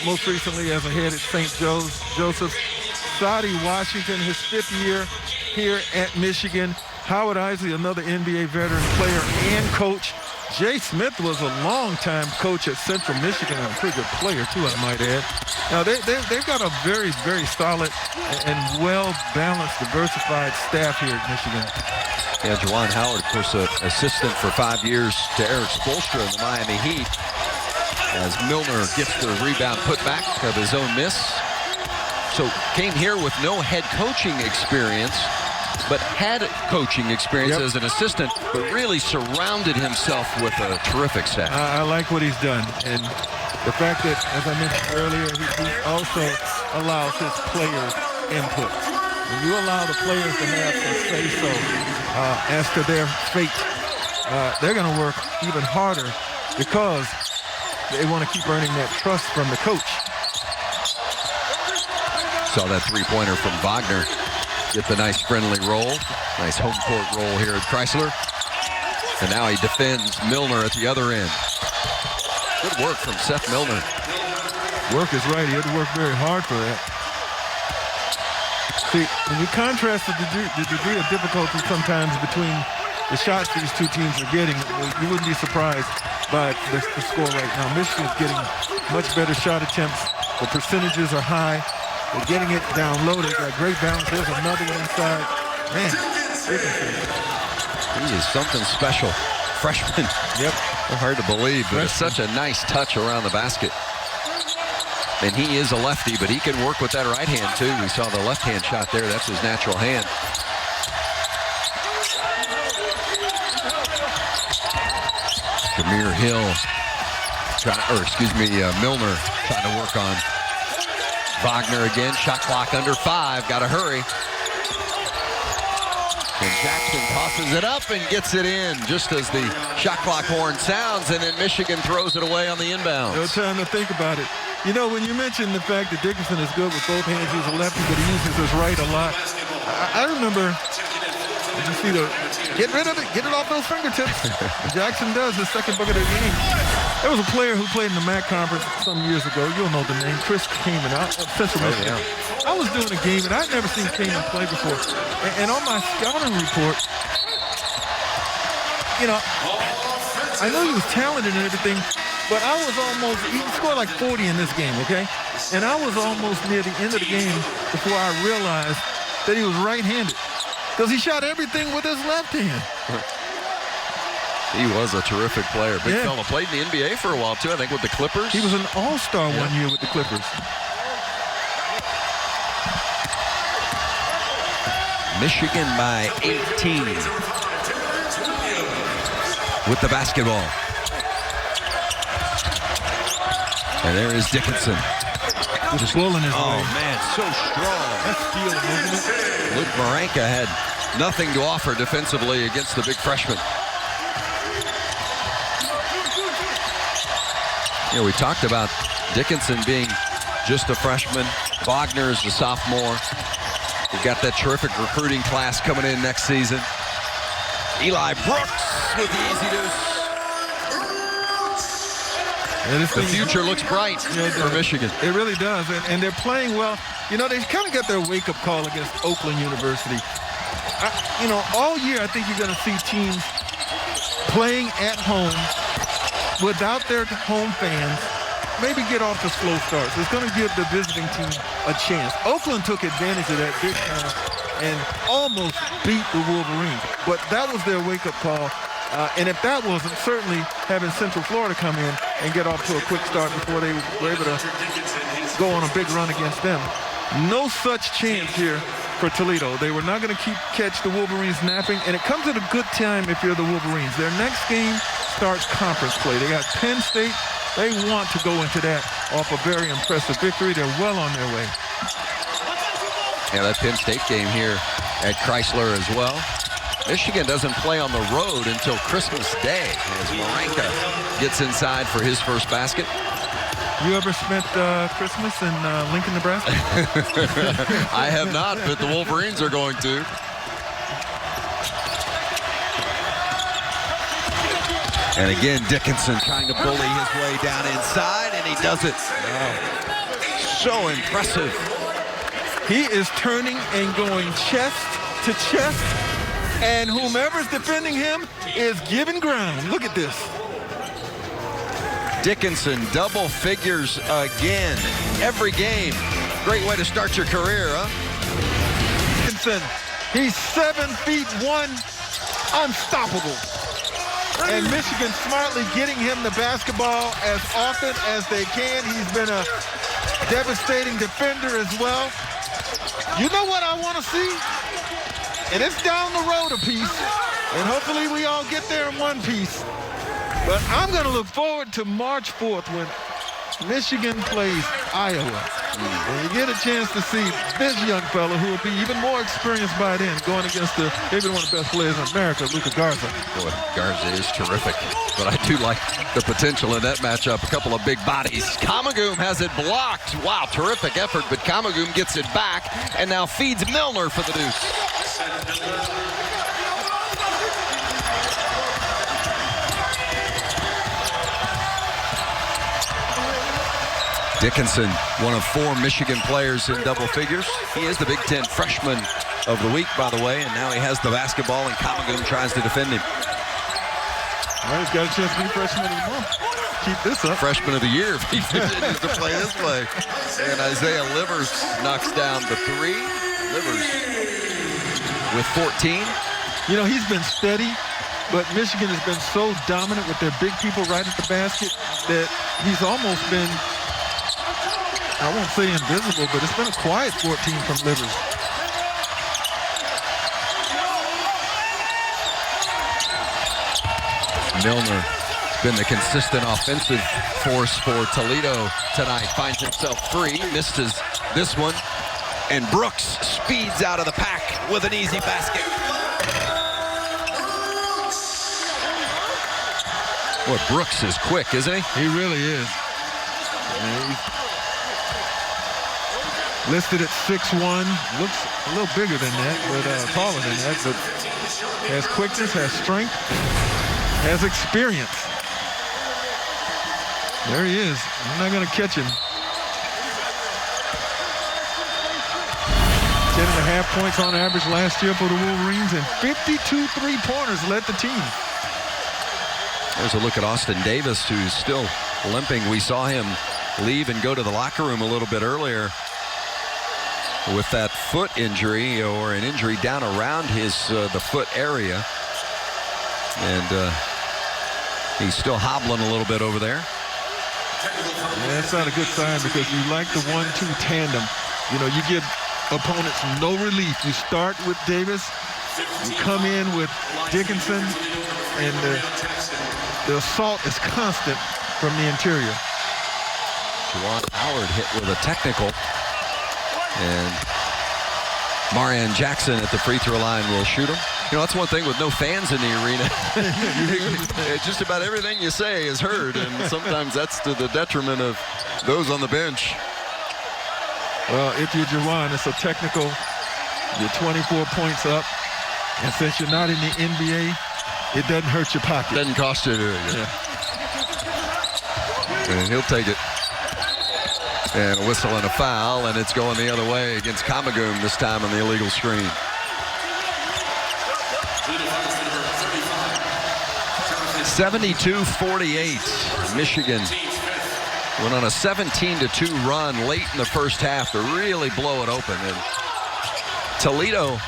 most recently as a head at St. Joseph's, Sadie Washington, his 5th year here at Michigan. Howard Isley, another NBA veteran player and coach. Jay Smith was a longtime coach at Central Michigan, and a pretty good player too, I might add. Now they've got a very, very solid and well-balanced, diversified staff here at Michigan. Yeah, Juwan Howard, of course, assistant for 5 years to Eric Spoelstra in the Miami Heat. As Milner gets the rebound put back of his own miss. So came here with no head coaching experience, but had coaching experience as an assistant, but really surrounded himself with a terrific staff. I like what he's done. And the fact that, as I mentioned earlier, he also allows his players input. When you allow the players to have some say-so as to their fate, they're going to work even harder because they want to keep earning that trust from the coach. Saw that three-pointer from Wagner. Get the nice friendly roll. Nice home court roll here at Chrysler. And now he defends Milner at the other end. Good work from Seth Milner. Work is right. He had to work very hard for that. See, when you contrast the degree of difficulty sometimes between the shots these two teams are getting, you wouldn't be surprised by the score right now. Michigan's getting much better shot attempts. The percentages are high. They're getting it down low. They got great balance. There's another one inside. Man, Dickinson. He is something special. Freshman. Yep. Hard to believe, but it's such a nice touch around the basket. And he is a lefty, but he can work with that right hand, too. We saw the left-hand shot there. That's his natural hand. Jameer Hill, Milner trying to work on Wagner again. Shot clock under 5. Got to hurry. And Jackson tosses it up and gets it in just as the shot clock horn sounds, and then Michigan throws it away on the inbounds. No time to think about it. You know, when you mentioned the fact that Dickinson is good with both hands, he's a lefty, but he uses his right a lot. I remember, did you see get rid of it, get it off those fingertips. Jackson does his second bucket of the game. There was a player who played in the MAC conference some years ago. You'll know the name, Chris Kamen, out of Central Michigan. I was doing a game, and I'd never seen Kamen play before. And on my scouting report, you know, I know he was talented and everything, but I was almost, he scored like 40 in this game, okay? And I was almost near the end of the game before I realized that he was right-handed because he shot everything with his left hand. He was a terrific player. Big fella. Played in the NBA for a while, too, I think, with the Clippers. He was an all-star 1 year with the Clippers. Michigan by 18 with the basketball. And there is Dickinson. Just rolling his way. Man, so strong. That's stealing, isn't it? Luke Maranka had nothing to offer defensively against the big freshman. You know, we talked about Dickinson being just a freshman. Wagner is the sophomore. We've got that terrific recruiting class coming in next season. Eli Brooks with the easy deuce. The future looks bright for Michigan. It really does, and they're playing well. You know, they kind of got their wake-up call against Oakland University. You know, all year I think you're going to see teams playing at home without their home fans, maybe get off to slow starts. It's going to give the visiting team a chance. Oakland took advantage of that big time and almost beat the Wolverines, but that was their wake-up call. And if that wasn't, certainly having Central Florida come in and get off to a quick start before they were able to go on a big run against them. No such chance here for Toledo. They were not going to catch the Wolverines napping, and it comes at a good time if you're the Wolverines. Their next game starts conference play. They got Penn State. They want to go into that off a very impressive victory. They're well on their way. Yeah, that Penn State game here at Chrysler as well. Michigan doesn't play on the road until Christmas Day as Maranka gets inside for his first basket. You ever spent Christmas in Lincoln, Nebraska? I have not, but the Wolverines are going to. And again, Dickinson trying to bully his way down inside, and he does it. So impressive. He is turning and going chest to chest, and whomever's defending him is giving ground. Look at this. Dickinson, double figures again. Every game. Great way to start your career, huh? Dickinson, he's 7'1", unstoppable. And Michigan smartly getting him the basketball as often as they can. He's been a devastating defender as well. You know what I want to see? And it's down the road a piece. And hopefully we all get there in one piece. But I'm going to look forward to March 4th when Michigan plays Iowa. And you get a chance to see this young fella who will be even more experienced by then going against maybe one of the best players in America, Luka Garza. Boy, Garza is terrific. But I do like the potential in that matchup. A couple of big bodies. Kamagum has it blocked. Wow, terrific effort, but Kamagum gets it back and now feeds Milner for the deuce. Dickinson, one of 4 Michigan players in double figures. He is the Big Ten freshman of the week, by the way, and now he has the basketball, and Kamagum tries to defend him. Well, he's got a chance to be freshman of the month. Keep this up. Freshman of the year if he continues to play this way. And Isaiah Livers knocks down the 3. Livers with 14. You know, he's been steady, but Michigan has been so dominant with their big people right at the basket that he's almost been, I won't say invisible, but it's been a quiet 14 from Livers. Milner has been the consistent offensive force for Toledo tonight. Finds himself free, missed this one, and Brooks speeds out of the pack with an easy basket. Boy, Brooks is quick, isn't he? He really is. Listed at 6'1", looks a little bigger than that, but taller than that, but has quickness, has strength, has experience. There he is. I'm not going to catch him. 10.5 points on average last year for the Wolverines, and 52 three-pointers led the team. There's a look at Austin Davis, who's still limping. We saw him leave and go to the locker room a little bit earlier with that foot injury, or an injury down around his the foot area, and he's still hobbling a little bit over there. Yeah, that's not a good sign, because you like the 1-2 tandem. You know, you give opponents no relief. You start with Davis, you come in with Dickinson, and the assault is constant from the interior. Juwan Howard hit with a technical. And Marian Jackson at the free throw line will shoot him. You know, that's one thing with no fans in the arena. Just about everything you say is heard, and sometimes that's to the detriment of those on the bench. Well, if you're Juwan, it's a technical. You're 24 points up, and since you're not in the NBA, it doesn't hurt your pocket. Doesn't cost you. Yeah. And he'll take it. And a whistle and a foul, and it's going the other way against Kamagum, this time on the illegal screen. (72-48). Michigan went on a 17-2 run late in the first half to really blow it open. And Toledo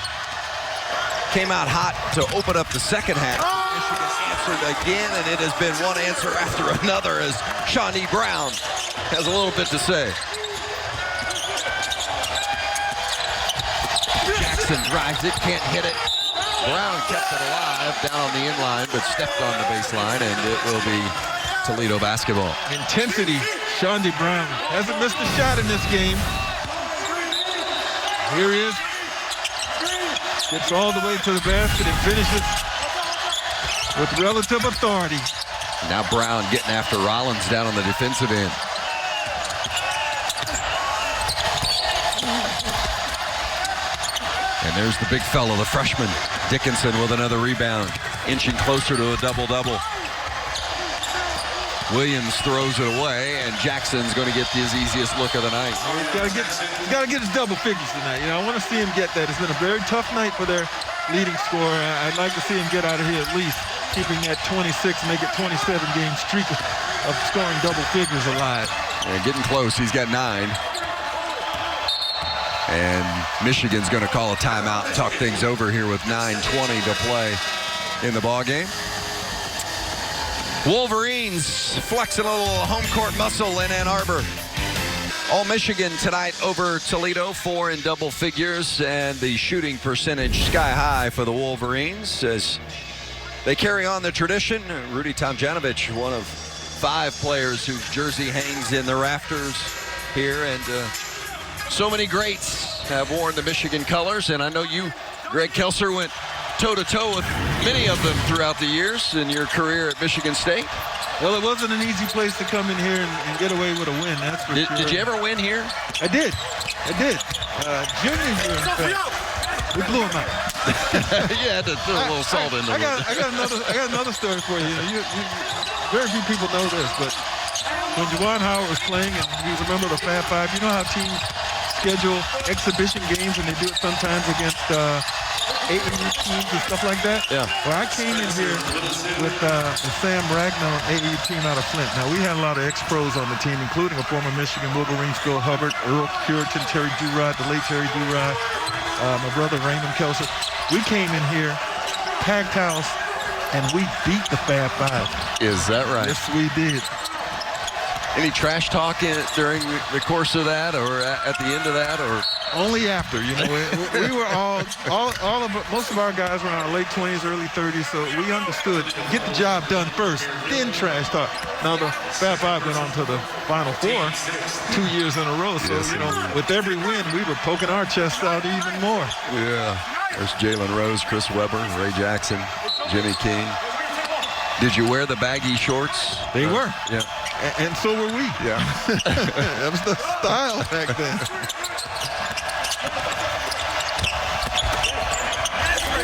came out hot to open up the second half. Michigan answered again, and it has been one answer after another as Shawnee Brown has a little bit to say. Jackson drives it, can't hit it. Brown kept it alive down on the inline, but stepped on the baseline, and it will be Toledo basketball. Intensity. Shawnee Brown hasn't missed a shot in this game. Here he is. Gets all the way to the basket and finishes with relative authority. Now Brown getting after Rollins down on the defensive end. And there's the big fella, the freshman, Dickinson, with another rebound, inching closer to a double-double. Williams throws it away, and Jackson's going to get his easiest look of the night. He's got to get his double figures tonight. I want to see him get that. It's been a very tough night for their leading scorer. I'd like to see him get out of here at least, keeping that 26, make it 27-game streak of scoring double figures alive. Yeah, getting close. He's got 9. And Michigan's going to call a timeout and talk things over here with 9:20 to play in the ballgame. Wolverines flexing a little home court muscle in Ann Arbor. All Michigan tonight over Toledo, 4 in double figures, and the shooting percentage sky high for the Wolverines as they carry on the tradition. Rudy Tomjanovich, one of 5 players whose jersey hangs in the rafters here, and so many greats have worn the Michigan colors, and I know you, Greg Kelser, went toe-to-toe with many of them throughout the years in your career at Michigan State. Well, it wasn't an easy place to come in here and get away with a win, that's for sure. Did you ever win here? I did. Junior year, in fact, we blew them out. You had to throw a little salt in there. I got another story for you. Very few people know this, but when Juwan Howard was playing and he was a member of the Fab Five, you know how teams schedule exhibition games and they do it sometimes against AAU teams and stuff like that? Yeah. Well, I came in here with the Sam Ragnar AAU team out of Flint. Now, we had a lot of ex-pros on the team, including a former Michigan Wolverines, Phil Hubbard, Earl Curitan, Terry Durod, the late Terry Durod, my brother Raymond Kelser. We came in here, packed house, and we beat the Fab Five. Is that right? Yes, we did. Any trash talk during the course of that, or at the end of that, or only after? We were most of our guys were in our late 20s, early 30s, so we understood get the job done first, then trash talk. Now the Fab Five went on to the Final Four 2 years in a row, so with every win, we were poking our chests out even more. Yeah. There's Jalen Rose, Chris Webber, Ray Jackson, Jimmy King. Did you wear the baggy shorts? They were. Yeah. And so were we. Yeah. That was the style back then.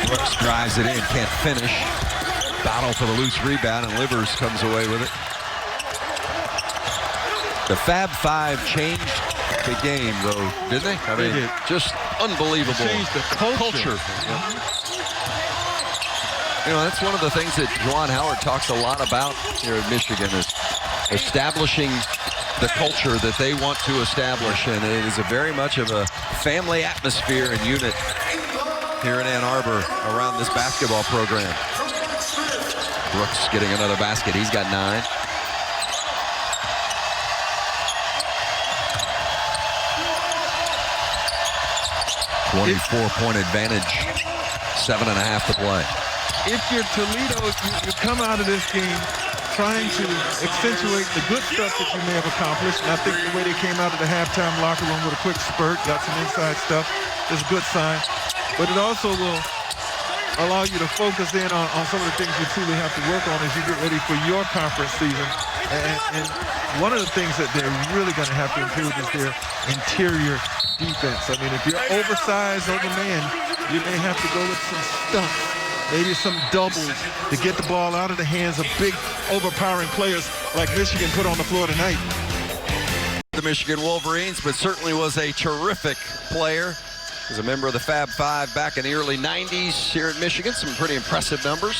Brooks drives it in, can't finish. Battle for the loose rebound, and Livers comes away with it. The Fab Five changed the game, though, didn't they? I mean, they did. Just unbelievable. Changed the culture. Yeah. That's one of the things that Juwan Howard talks a lot about here at Michigan is establishing the culture that they want to establish, and it is a very much of a family atmosphere and unit here in Ann Arbor around this basketball program. Brooks getting another basket. He's got 9. .24 advantage, 7.5 to play. If you're Toledo, you come out of this game trying to accentuate the good stuff that you may have accomplished. And I think the way they came out of the halftime locker room with a quick spurt, got some inside stuff, is a good sign. But it also will allow you to focus in on some of the things you truly have to work on as you get ready for your conference season. And one of the things that they're really going to have to improve is their interior defense. I mean, if you're oversized over man, you may have to go with some stunts. Maybe some doubles to get the ball out of the hands of big, overpowering players like Michigan put on the floor tonight. The Michigan Wolverines, but certainly was a terrific player. Was a member of the Fab Five back in the early 90s here at Michigan. Some pretty impressive numbers.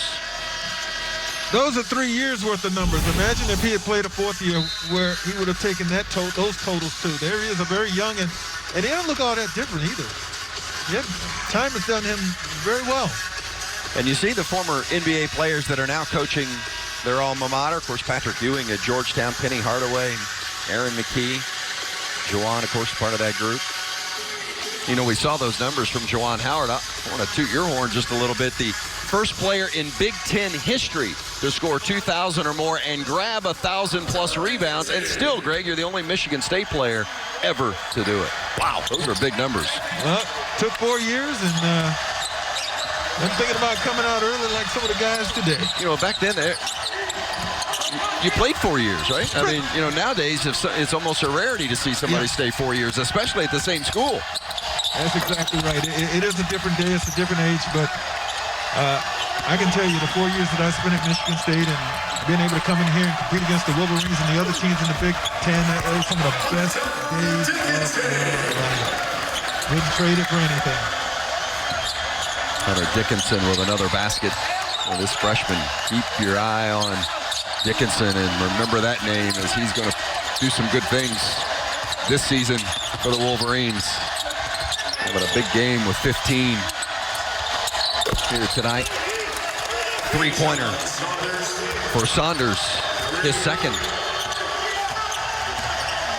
Those are 3 years worth of numbers. Imagine if he had played a 4th year where he would have taken those totals too. There he is, a very young, and he doesn't look all that different either. Yep, time has done him very well. And you see the former NBA players that are now coaching their alma mater. Of course, Patrick Ewing at Georgetown, Penny Hardaway, Aaron McKee, Juwan, of course, part of that group. We saw those numbers from Juwan Howard. I want to toot your horn just a little bit. The first player in Big Ten history to score 2,000 or more and grab 1,000+ rebounds. And still, Greg, you're the only Michigan State player ever to do it. Wow, those are big numbers. Well, took 4 years, and I'm thinking about coming out early like some of the guys today. Back then, you played 4 years, right? I mean, nowadays it's almost a rarity to see somebody stay 4 years, especially at the same school. That's exactly right. It is a different day. It's a different age, but I can tell you the 4 years that I spent at Michigan State and being able to come in here and compete against the Wolverines and the other teams in the Big Ten. That was some of the best days of my life. Wouldn't trade it for anything. Hunter Dickinson with another basket. Well, this freshman, keep your eye on Dickinson and remember that name, as he's going to do some good things this season for the Wolverines. But a big game with 15 here tonight. Three-pointer for Saunders, his second.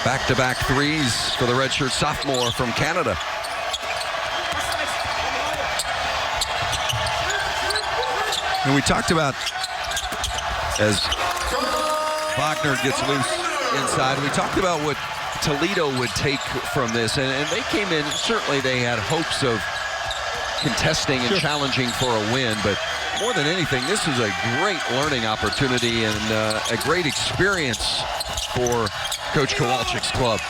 Back-to-back threes for the redshirt sophomore from Canada. And we talked about, as Wagner gets loose inside, we talked about what Toledo would take from this, and they came in, certainly they had hopes of contesting and challenging for a win, but more than anything, this is a great learning opportunity and a great experience for Coach Kowalczyk's club.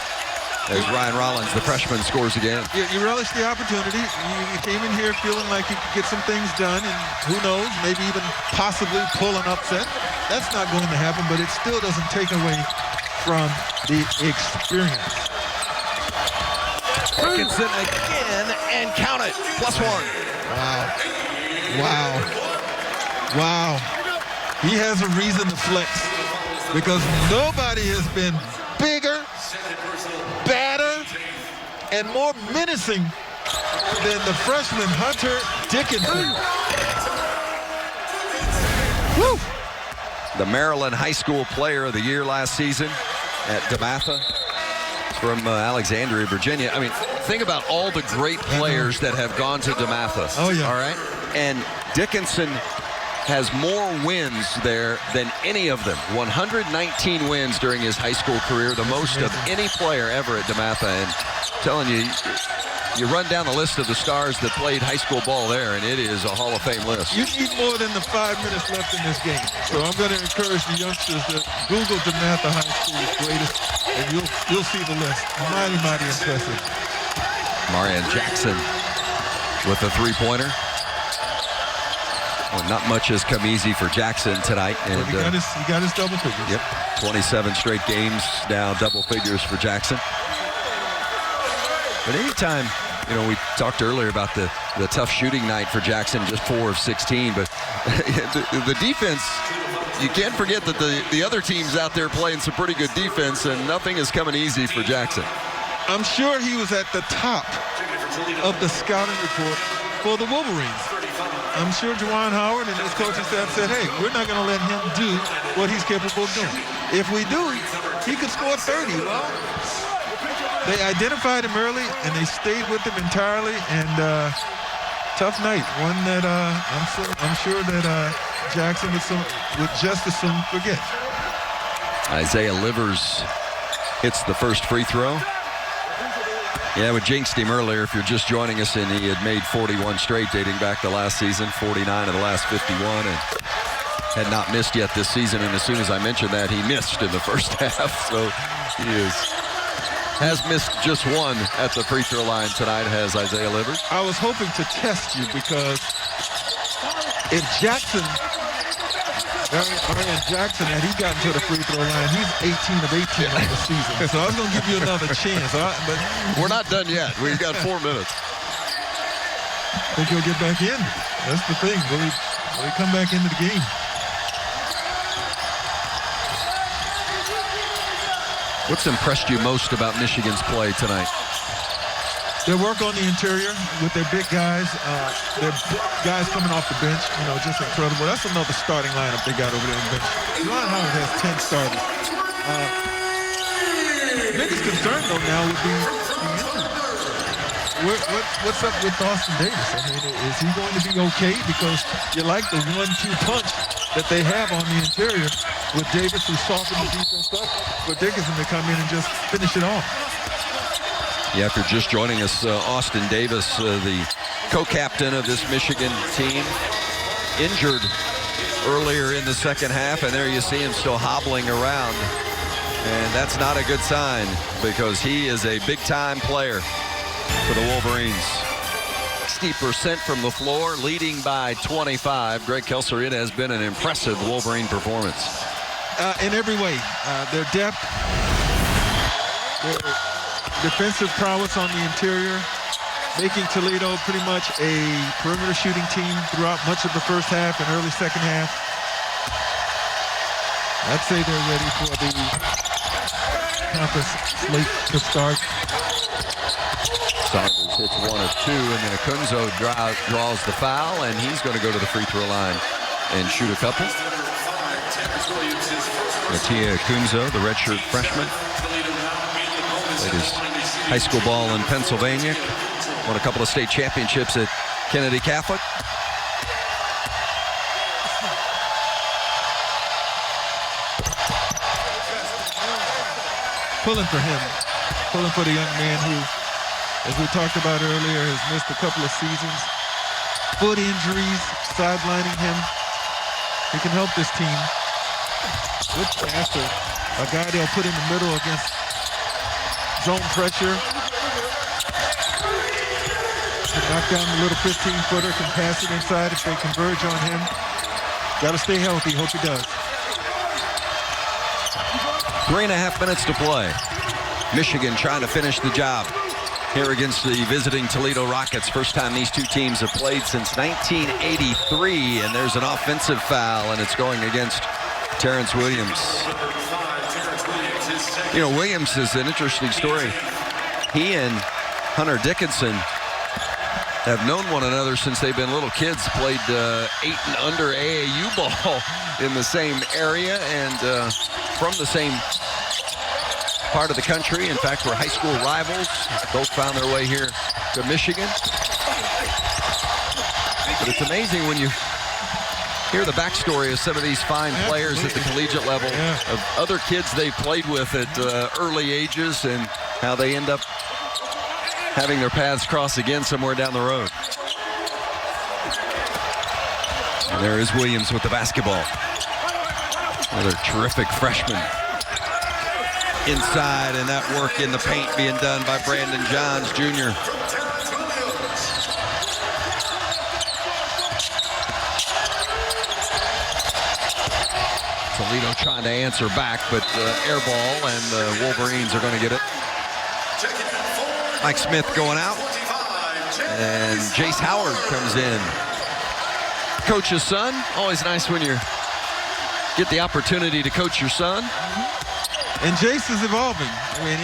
As Ryan Rollins, the freshman, scores again. You relish the opportunity. You came in here feeling like you could get some things done, and who knows, maybe even possibly pull an upset. That's not going to happen, but it still doesn't take away from the experience. Dickinson again, and count it, +1. Wow. Wow. Wow. He has a reason to flex because nobody has been bigger, badder, and more menacing than the freshman Hunter Dickinson. Woo! The Maryland High School Player of the Year last season at DeMatha from Alexandria, Virginia. I mean, think about all the great players that have gone to DeMatha. Oh, yeah. All right? And Dickinson has more wins there than any of them. 119 wins during his high school career, the most of any player ever at DeMatha. And I'm telling you, you run down the list of the stars that played high school ball there, and it is a Hall of Fame list. You need more than the 5 minutes left in this game. So I'm going to encourage the youngsters to Google DeMatha High School's greatest, and you'll see the list. Mighty, mighty impressive. Marion Jackson with a three-pointer. Well, not much has come easy for Jackson tonight. And he got his double figures. Yep, 27 straight games now, double figures for Jackson. But anytime, you know, we talked earlier about the tough shooting night for Jackson, just 4 of 16, but the defense, you can't forget that the other team's out there playing some pretty good defense, and nothing is coming easy for Jackson. I'm sure he was at the top of the scouting report for the Wolverines. I'm sure Juwan Howard and his coaching staff said, hey, we're not going to let him do what he's capable of doing. If we do, he could score 30. Well, they identified him early, and they stayed with him entirely, and tough night. One that I'm sure that Jackson would just as soon forget. Isaiah Livers hits the first free throw. Yeah, we jinxed him earlier if you're just joining us, and he had made 41 straight dating back to last season, 49 of the last 51, and had not missed yet this season. And as soon as I mentioned that, he missed in the first half. So he has missed just one at the free throw line tonight, has Isaiah Livers. I was hoping to test you because if Marion Jackson, had he gotten to the free throw line, he's 18 of 18 on the season. So I was going to give you another chance. But we're not done yet. We've got 4 minutes. I think he'll get back in. That's the thing. Will he come back into the game? What's impressed you most about Michigan's play tonight? Their work on the interior with their big guys, their guys coming off the bench, you know, just incredible. That's another starting lineup they got over there on the bench. Juwan Howard has 10 starters. Biggest concern, though, now would be what's up with Austin Davis? I mean, is he going to be okay? Because you like the 1-2 punch that they have on the interior with Davis, who softened the defense up, for Dickinson to come in and just finish it off. Yeah, after just joining us, Austin Davis, the co-captain of this Michigan team, injured earlier in the second half, and there you see him still hobbling around. And that's not a good sign because he is a big-time player for the Wolverines. 60% from the floor, leading by 25. Greg Kelser, it has been an impressive Wolverine performance. in every way. Their depth, their defensive prowess on the interior, making Toledo pretty much a perimeter shooting team throughout much of the first half and early second half. I'd say they're ready for the conference slate to start. Saunders hits 1 of 2, and then Akunzo draws the foul, and he's going to go to the free throw line and shoot a couple. Mattia Akunzo, the redshirt freshman, played his high school ball in Pennsylvania, won a couple of state championships at Kennedy Catholic. Pulling for him, pulling for the young man who, as we talked about earlier, has missed a couple of seasons. Foot injuries sidelining him. He can help this team. Good passer. A guy they'll put in the middle against zone pressure. Can knock down the little 15-footer, can pass it inside if they converge on him. Got to stay healthy. Hope he does. 3.5 minutes to play. Michigan trying to finish the job here against the visiting Toledo Rockets. First time these two teams have played since 1983, and there's an offensive foul, and it's going against Terrence Williams. You know, Williams is an interesting story. He and Hunter Dickinson have known one another since they've been little kids, played 8 and under AAU ball in the same area and from the same part of the country. In fact, were high school rivals. Both found their way here to Michigan. But it's amazing when you hear the backstory of some of these fine players at the collegiate level, of other kids they've played with at early ages, and how they end up having their paths cross again somewhere down the road. And there is Williams with the basketball. Another terrific freshman. Inside, and that work in the paint being done by Brandon Johns, Jr. Toledo trying to answer back, but air ball, and the Wolverines are going to get it. Mike Smith going out, and Jace Howard comes in. Coach's son, always nice when you get the opportunity to coach your son. And Jace is evolving. I mean,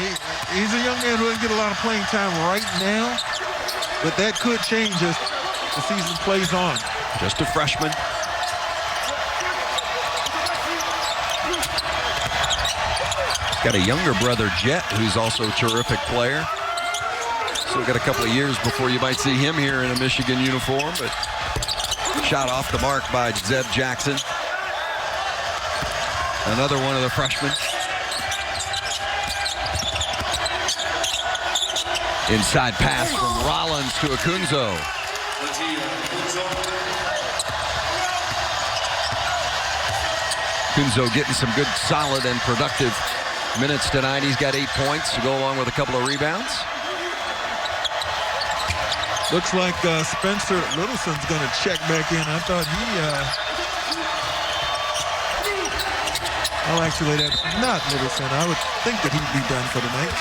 he's a young man who doesn't get a lot of playing time right now, but that could change as the season plays on. Just a freshman. Got a younger brother, Jet, who's also a terrific player. Still got a couple of years before you might see him here in a Michigan uniform, but shot off the mark by Zeb Jackson. Another one of the freshmen. Inside pass from Rollins to Akunzo. Akunzo getting some good, solid, and productive minutes tonight. He's got 8 points to go along with a couple of rebounds. Looks like Spencer Littleson's going to check back in. I thought oh, actually, that's not Littleson. I would think that he'd be done for the night.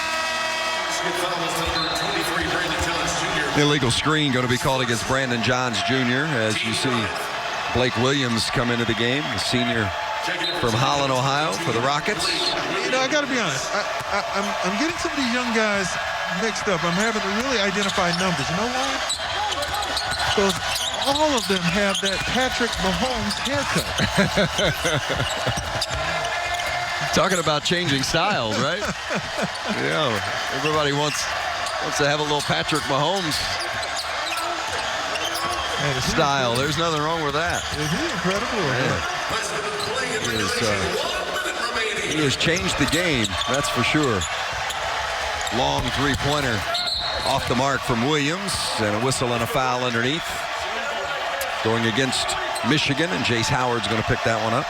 Illegal screen going to be called against Brandon Johns Jr. as you see Blake Williams come into the game, the senior from Holland, Ohio for the Rockets. You know, I got to be honest. I'm getting some of these young guys mixed up. I'm having to really identify numbers. You know why? Because all of them have that Patrick Mahomes haircut. Talking about changing styles, right? Yeah, everybody wants to have a little Patrick Mahomes style. There's nothing wrong with that. Is he incredible? He has changed the game, that's for sure. Long three-pointer off the mark from Williams, and a whistle and a foul underneath. Going against Michigan, and Jace Howard's going to pick that one up.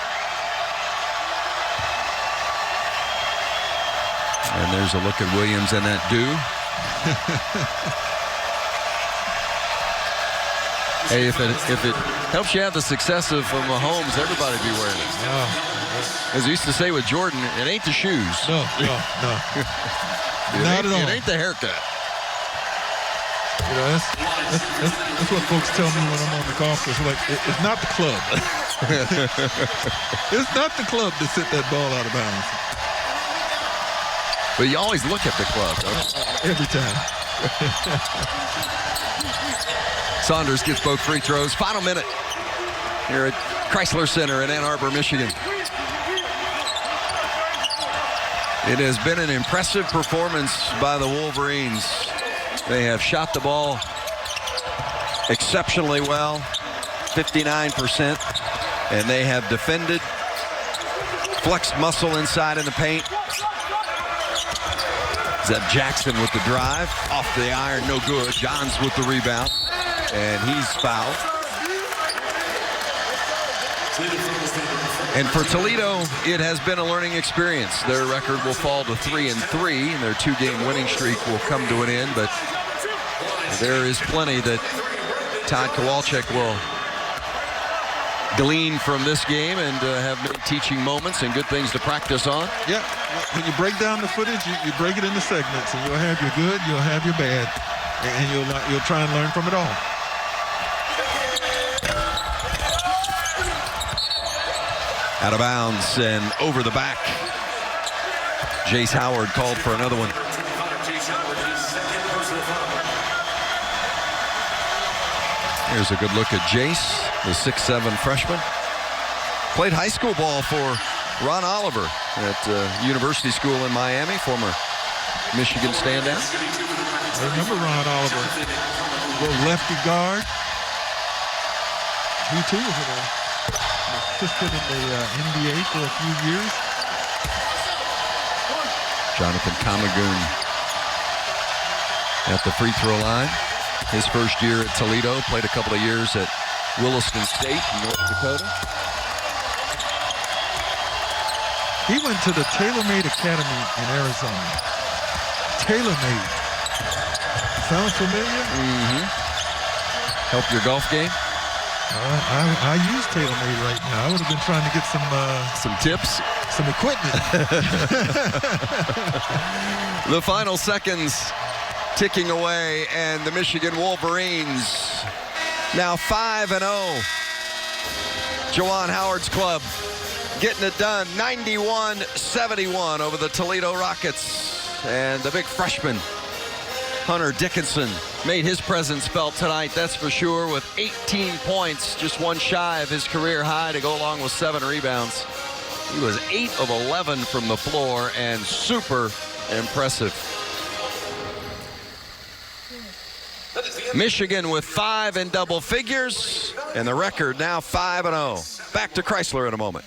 And there's a look at Williams and that do. Hey, if it helps you have the success of Mahomes, everybody be wearing it. As I used to say with Jordan, it ain't the shoes. No. Not at all. It ain't the haircut. You know, that's what folks tell me when I'm on the golf course. Like, it's not the club. It's not the club to sit that ball out of bounds. But you always look at the club, don't you? Every time. Saunders gets both free throws. Final minute here at Chrysler Center in Ann Arbor, Michigan. It has been an impressive performance by the Wolverines. They have shot the ball exceptionally well, 59%, and they have defended, flexed muscle inside in the paint. Zeb Jackson with the drive, off the iron, no good. Johns with the rebound, and he's fouled. And for Toledo, it has been a learning experience. Their record will fall to 3-3, and their two-game winning streak will come to an end, but there is plenty that Todd Kowalczyk will glean from this game and have many teaching moments and good things to practice on. Yeah, when you break down the footage, you break it into segments, and you'll have your good, you'll have your bad, and you'll try and learn from it all. Out of bounds and over the back. Jace Howard called for another one. Here's a good look at Jace, the 6'7" freshman. Played high school ball for Ron Oliver at University School in Miami, former Michigan standout. I remember Ron Oliver, little lefty guard. He too was an assistant in the NBA for a few years. Jonathan Kamagoon at the free throw line. His first year at Toledo, played a couple of years at Williston State in North Dakota. He went to the TaylorMade Academy in Arizona. TaylorMade. Sounds familiar? Mm-hmm. Help your golf game? I use TaylorMade right now. I would have been trying to get some tips, some equipment. The final seconds ticking away, and the Michigan Wolverines now 5-0. Juwan Howard's club getting it done, 91-71 over the Toledo Rockets. And the big freshman, Hunter Dickinson, made his presence felt tonight, that's for sure, with 18 points, just one shy of his career high to go along with 7 rebounds. He was 8 of 11 from the floor and super impressive. Michigan with 5 in double figures, and the record now 5-0. Back to Chrysler in a moment.